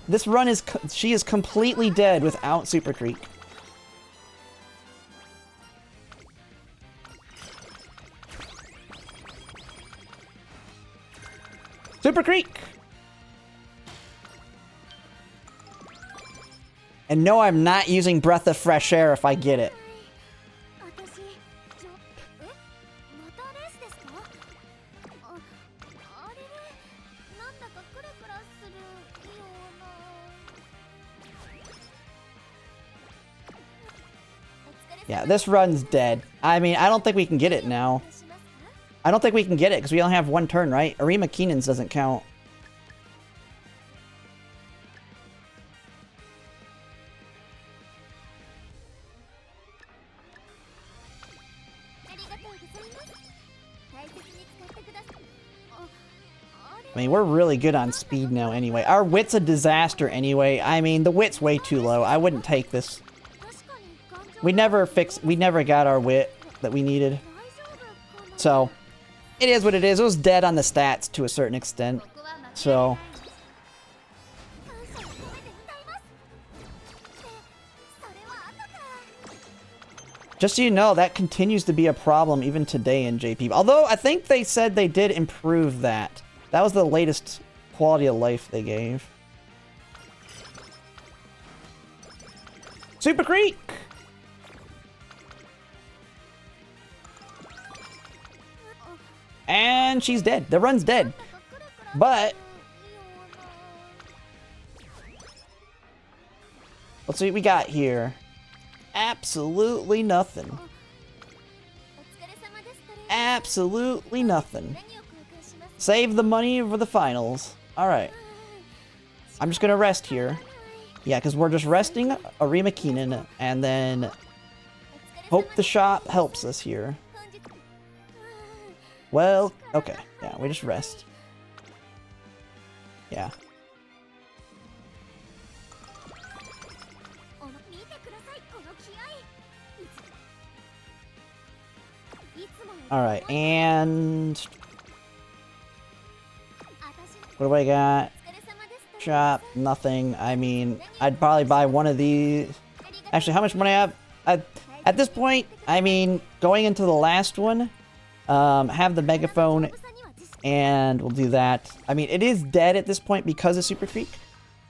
This run is... She is completely dead without Super Creek. Super Creek! And no, I'm not using Breath of Fresh Air if I get it. Yeah, this run's dead. I mean, I don't think we can get it now. I don't think we can get it because we only have 1 turn, right? Arima Keenan's doesn't count. I mean, we're really good on speed now anyway. Our wit's a disaster anyway. I mean, the wit's way too low. I wouldn't take this. We never got our wit that we needed. So... It is what it is. It was dead on the stats to a certain extent. So. Just so you know, that continues to be a problem even today in JP. Although, I think they said they did improve that. That was the latest quality of life they gave. Super Creek! And she's dead. The run's dead. But... let's see what we got here. Absolutely nothing. Absolutely nothing. Save the money for the finals. Alright. I'm just gonna rest here. Yeah, because we're just resting Arima Keenan, and then hope the shop helps us here. Well, okay. Yeah, we just rest. Yeah. Alright, and... what do I got? Shop, nothing. I mean, I'd probably buy one of these. Actually, how much money I have? At this point, I mean, going into the last one... have the megaphone, and we'll do that. I mean, it is dead at this point because of Super Creek,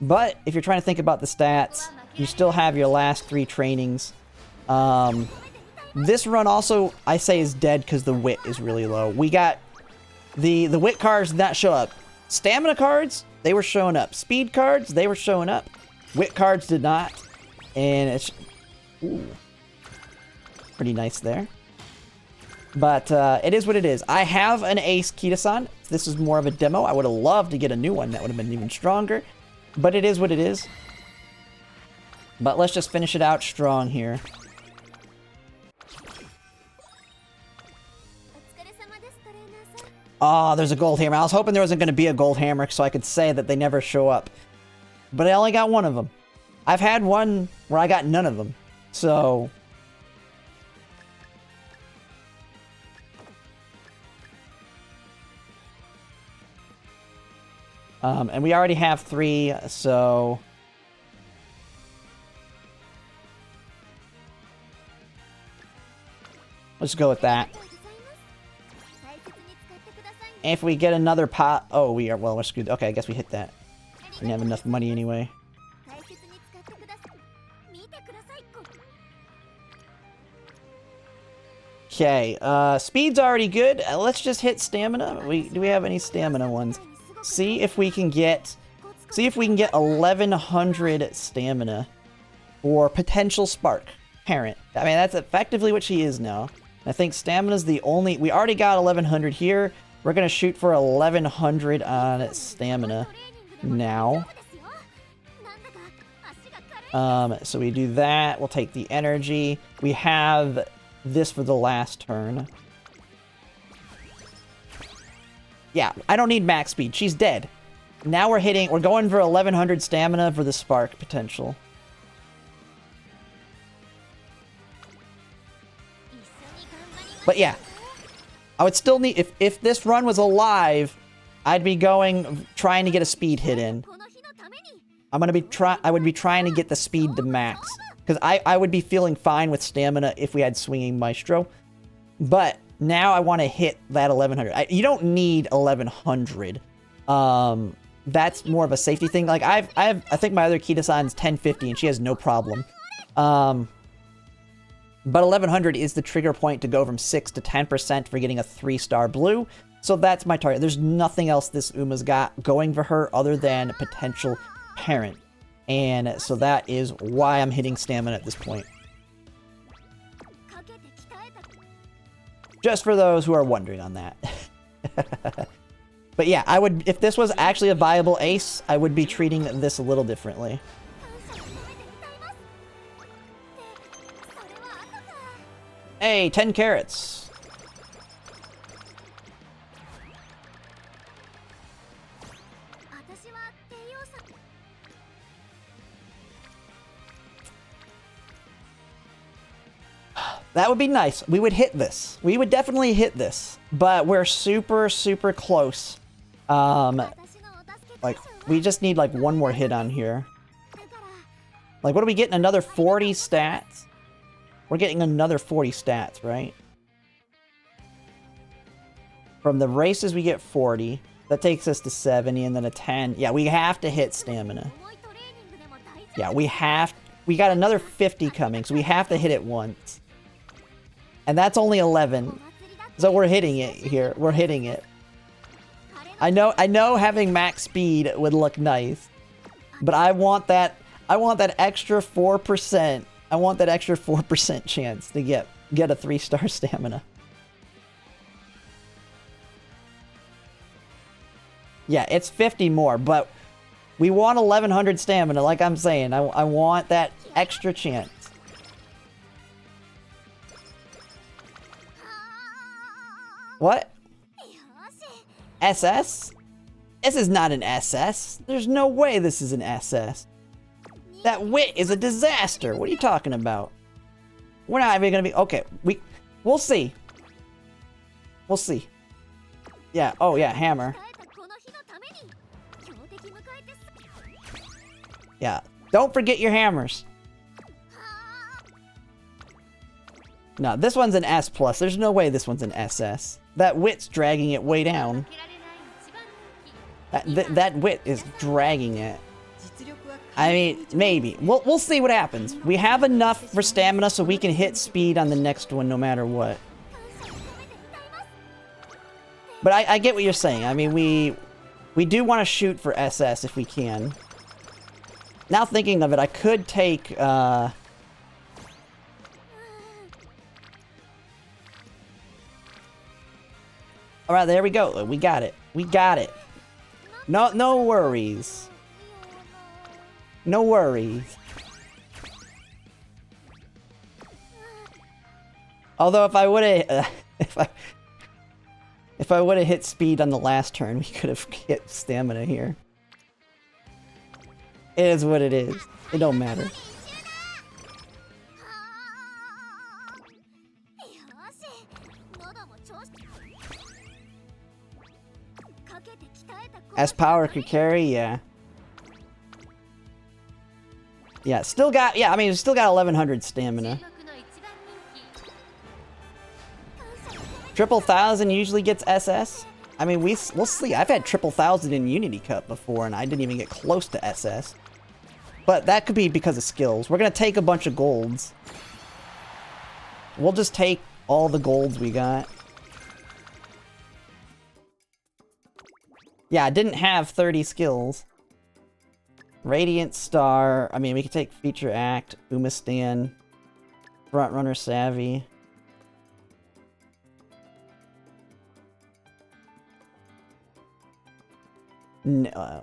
but if you're trying to think about the stats, you still have your last 3 trainings. This run also, I say, is dead because the wit is really low. We got the wit cards did not show up. Stamina cards, they were showing up. Speed cards, they were showing up. Wit cards did not, and it's pretty nice there. But it is what it is. I have an Ace Kitasan. This is more of a demo. I would have loved to get a new one. That would have been even stronger. But it is what it is. But let's just finish it out strong here. Oh, there's a gold hammer. I was hoping there wasn't going to be a gold hammer so I could say that they never show up. But I only got one of them. I've had one where I got none of them. So... and we already have 3, so... let's go with that. If we get another pot... oh, we are... well, we're screwed. Okay, I guess we hit that. We didn't have enough money anyway. Okay, speed's already good. Let's just hit stamina. Do we have any stamina ones? See if we can get 1100 stamina for potential spark parent. I mean, that's effectively what she is now. I think stamina's the only... we already got 1100 here. We're gonna shoot for 1100 on stamina now. So we do that. We'll take the energy. We have this for the last turn. Yeah, I don't need max speed. She's dead. Now we're going for 1100 stamina for the spark potential. But yeah, I would still need, if this run was alive, I'd be trying to get a speed hit in. I would be trying to get the speed to max. Because I would be feeling fine with stamina if we had Swinging Maestro. But now I want to hit that 1100. You don't need 1100. That's more of a safety thing. Like I think my other Kitasan's 1050 and she has no problem. But 1100 is the trigger point to go from 6 to 10% for getting a 3-star blue. So that's my target. There's nothing else this Uma's got going for her other than potential parent. And so that is why I'm hitting stamina at this point. Just for those who are wondering on that. But yeah, I would, if this was actually a viable ace, I would be treating this a little differently. Hey, 10 carrots. That would be nice. We would hit this. We would definitely hit this. But we're super, super close. Like, we just need, like, one more hit on here. Like, what are we getting? Another 40 stats? We're getting another 40 stats, right? From the races, we get 40. That takes us to 70, and then a 10. Yeah, we have to hit stamina. Yeah, we got another 50 coming, so we have to hit it once. And that's only 11. So we're hitting it here. We're hitting it. I know having max speed would look nice. But I want that extra 4%. I want that extra 4% chance to get a 3-star stamina. Yeah, it's 50 more, but we want 1100 stamina, like I'm saying. I want that extra chance. What? SS? This is not an SS. There's no way this is an SS. That wit is a disaster. What are you talking about? We're not even gonna be... okay, we'll see. We'll see. Yeah, oh yeah, hammer. Yeah, don't forget your hammers. No, this one's an S+. There's no way this one's an SS. That wit's dragging it way down. That wit is dragging it. I mean, maybe. We'll see what happens. We have enough for stamina so we can hit speed on the next one no matter what. But I get what you're saying. I mean, we do want to shoot for SS if we can. Now thinking of it, I could take... Alright, there we go. We got it. We got it. No worries. No worries. Although if I would have if I would have hit speed on the last turn, we could have hit stamina here. It is what it is. It don't matter. S power could carry, yeah. Yeah, still got, yeah, I mean, still got 1100 stamina. Triple thousand usually gets SS. I mean, we'll see. I've had triple thousand in Unity Cup before, and I didn't even get close to SS. But that could be because of skills. We're gonna take a bunch of golds. We'll just take all the golds we got. Yeah, I didn't have 30 skills. Radiant Star. I mean, we could take Feature Act, Umastan, Front Runner Savvy. No.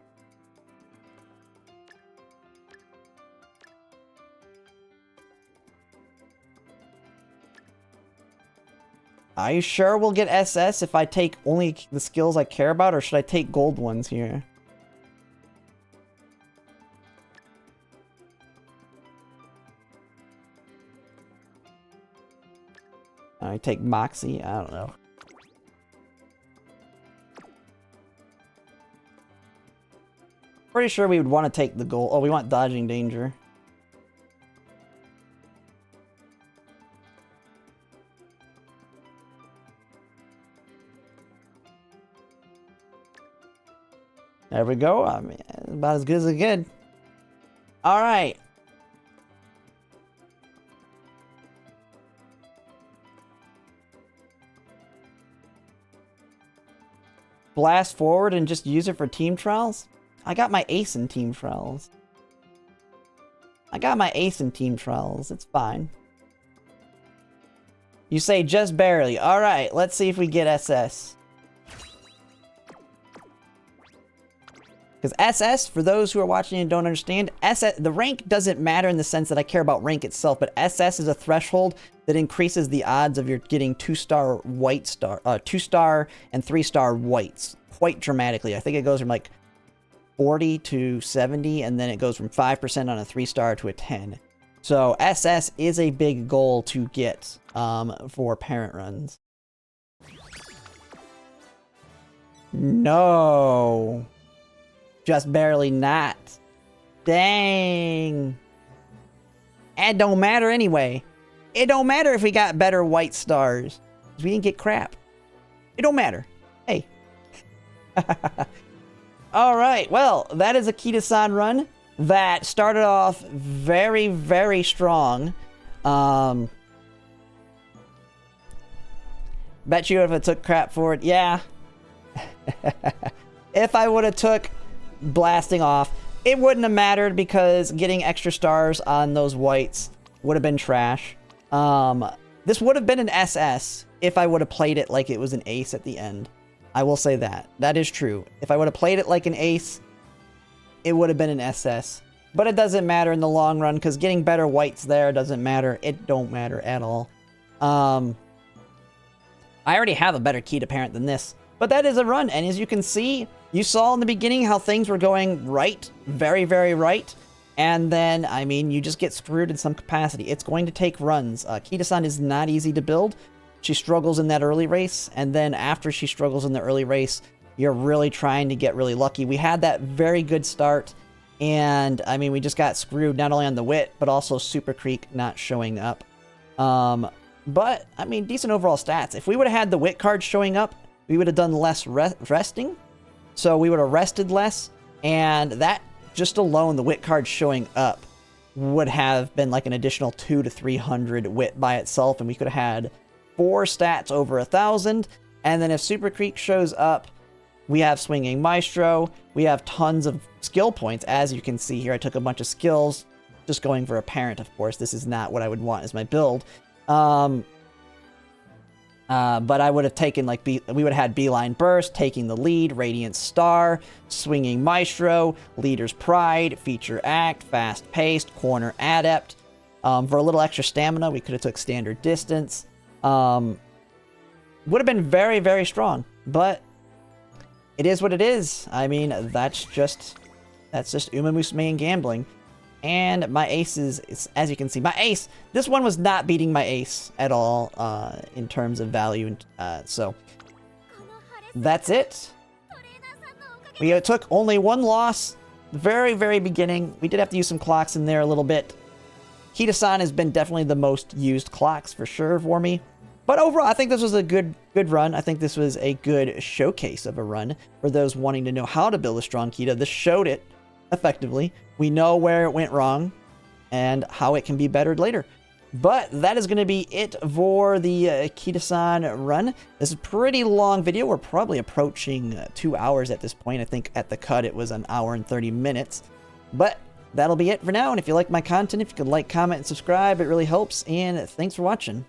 Are you sure we'll get SS if I take only the skills I care about, or should I take gold ones here? I take Moxie? I don't know. Pretty sure we would want to take the gold. Oh, we want Dodging Danger. There we go. I mean, about as good as it could. All right. Blast forward and just use it for team trials? I got my ace in team trials. It's fine. You say just barely. All right, let's see if we get SS. Because SS, for those who are watching and don't understand, SS, the rank doesn't matter in the sense that I care about rank itself, but SS is a threshold that increases the odds of your getting 2-star white star, 2-star and 3-star whites quite dramatically. I think it goes from like 40 to 70, and then it goes from 5% on a 3-star to a 10. So SS is a big goal to get for parent runs. No. Just barely not. Dang. It don't matter anyway. It don't matter if we got better white stars. We didn't get crap. It don't matter. Hey. Alright, well, that is a Kitasan run that started off very, very strong. Bet you if I took crap for it, yeah. If I would have took blasting off, it wouldn't have mattered because getting extra stars on those whites would have been trash. This would have been an SS if I would have played it like it was an ace at the end. I will say that. That is true. If I would have played it like an ace, it would have been an SS. But it doesn't matter in the long run because getting better whites there doesn't matter. It don't matter at all. I already have a better key to parent than this. But that is a run, and as you can see, you saw in the beginning how things were going right, very, very right, and then, I mean, you just get screwed in some capacity. It's going to take runs. Kitasan is not easy to build. She struggles in that early race, and then after she struggles in the early race, you're really trying to get really lucky. We had that very good start, and, I mean, we just got screwed not only on the wit, but also Super Creek not showing up. But, I mean, decent overall stats. If we would have had the wit card showing up, we would have done less resting. So we would have rested less. And that, just alone, the wit card showing up would have been like an additional 200 to 300 wit by itself. And we could have had 4 stats over 1,000. And then if Super Creek shows up, we have Swinging Maestro. We have tons of skill points. As you can see here, I took a bunch of skills. Just going for a parent, of course. This is not what I would want as my build. But I would have taken, like, we would have had Beeline Burst, taking the lead, Radiant Star, Swinging Maestro, Leader's Pride, Feature Act, Fast Paced, Corner Adept. For a little extra stamina, we could have took Standard Distance. Would have been very, very strong, but it is what it is. I mean, that's just Umamusume and gambling. And my aces, as you can see, my ace, this one was not beating my ace at all in terms of value. So that's it. We took only one loss. The very, very beginning. We did have to use some clocks in there a little bit. Kitasan has been definitely the most used clocks for sure for me. But overall, I think this was a good run. I think this was a good showcase of a run for those wanting to know how to build a strong Kita. This showed it effectively. We know where it went wrong and how it can be bettered later. But that is going to be it for the Kitasan run. This is a pretty long video. We're probably approaching 2 hours at this point. I think at the cut it was an hour and 30 minutes. But that'll be it for now. And if you like my content, if you could like, comment, and subscribe, it really helps. And thanks for watching.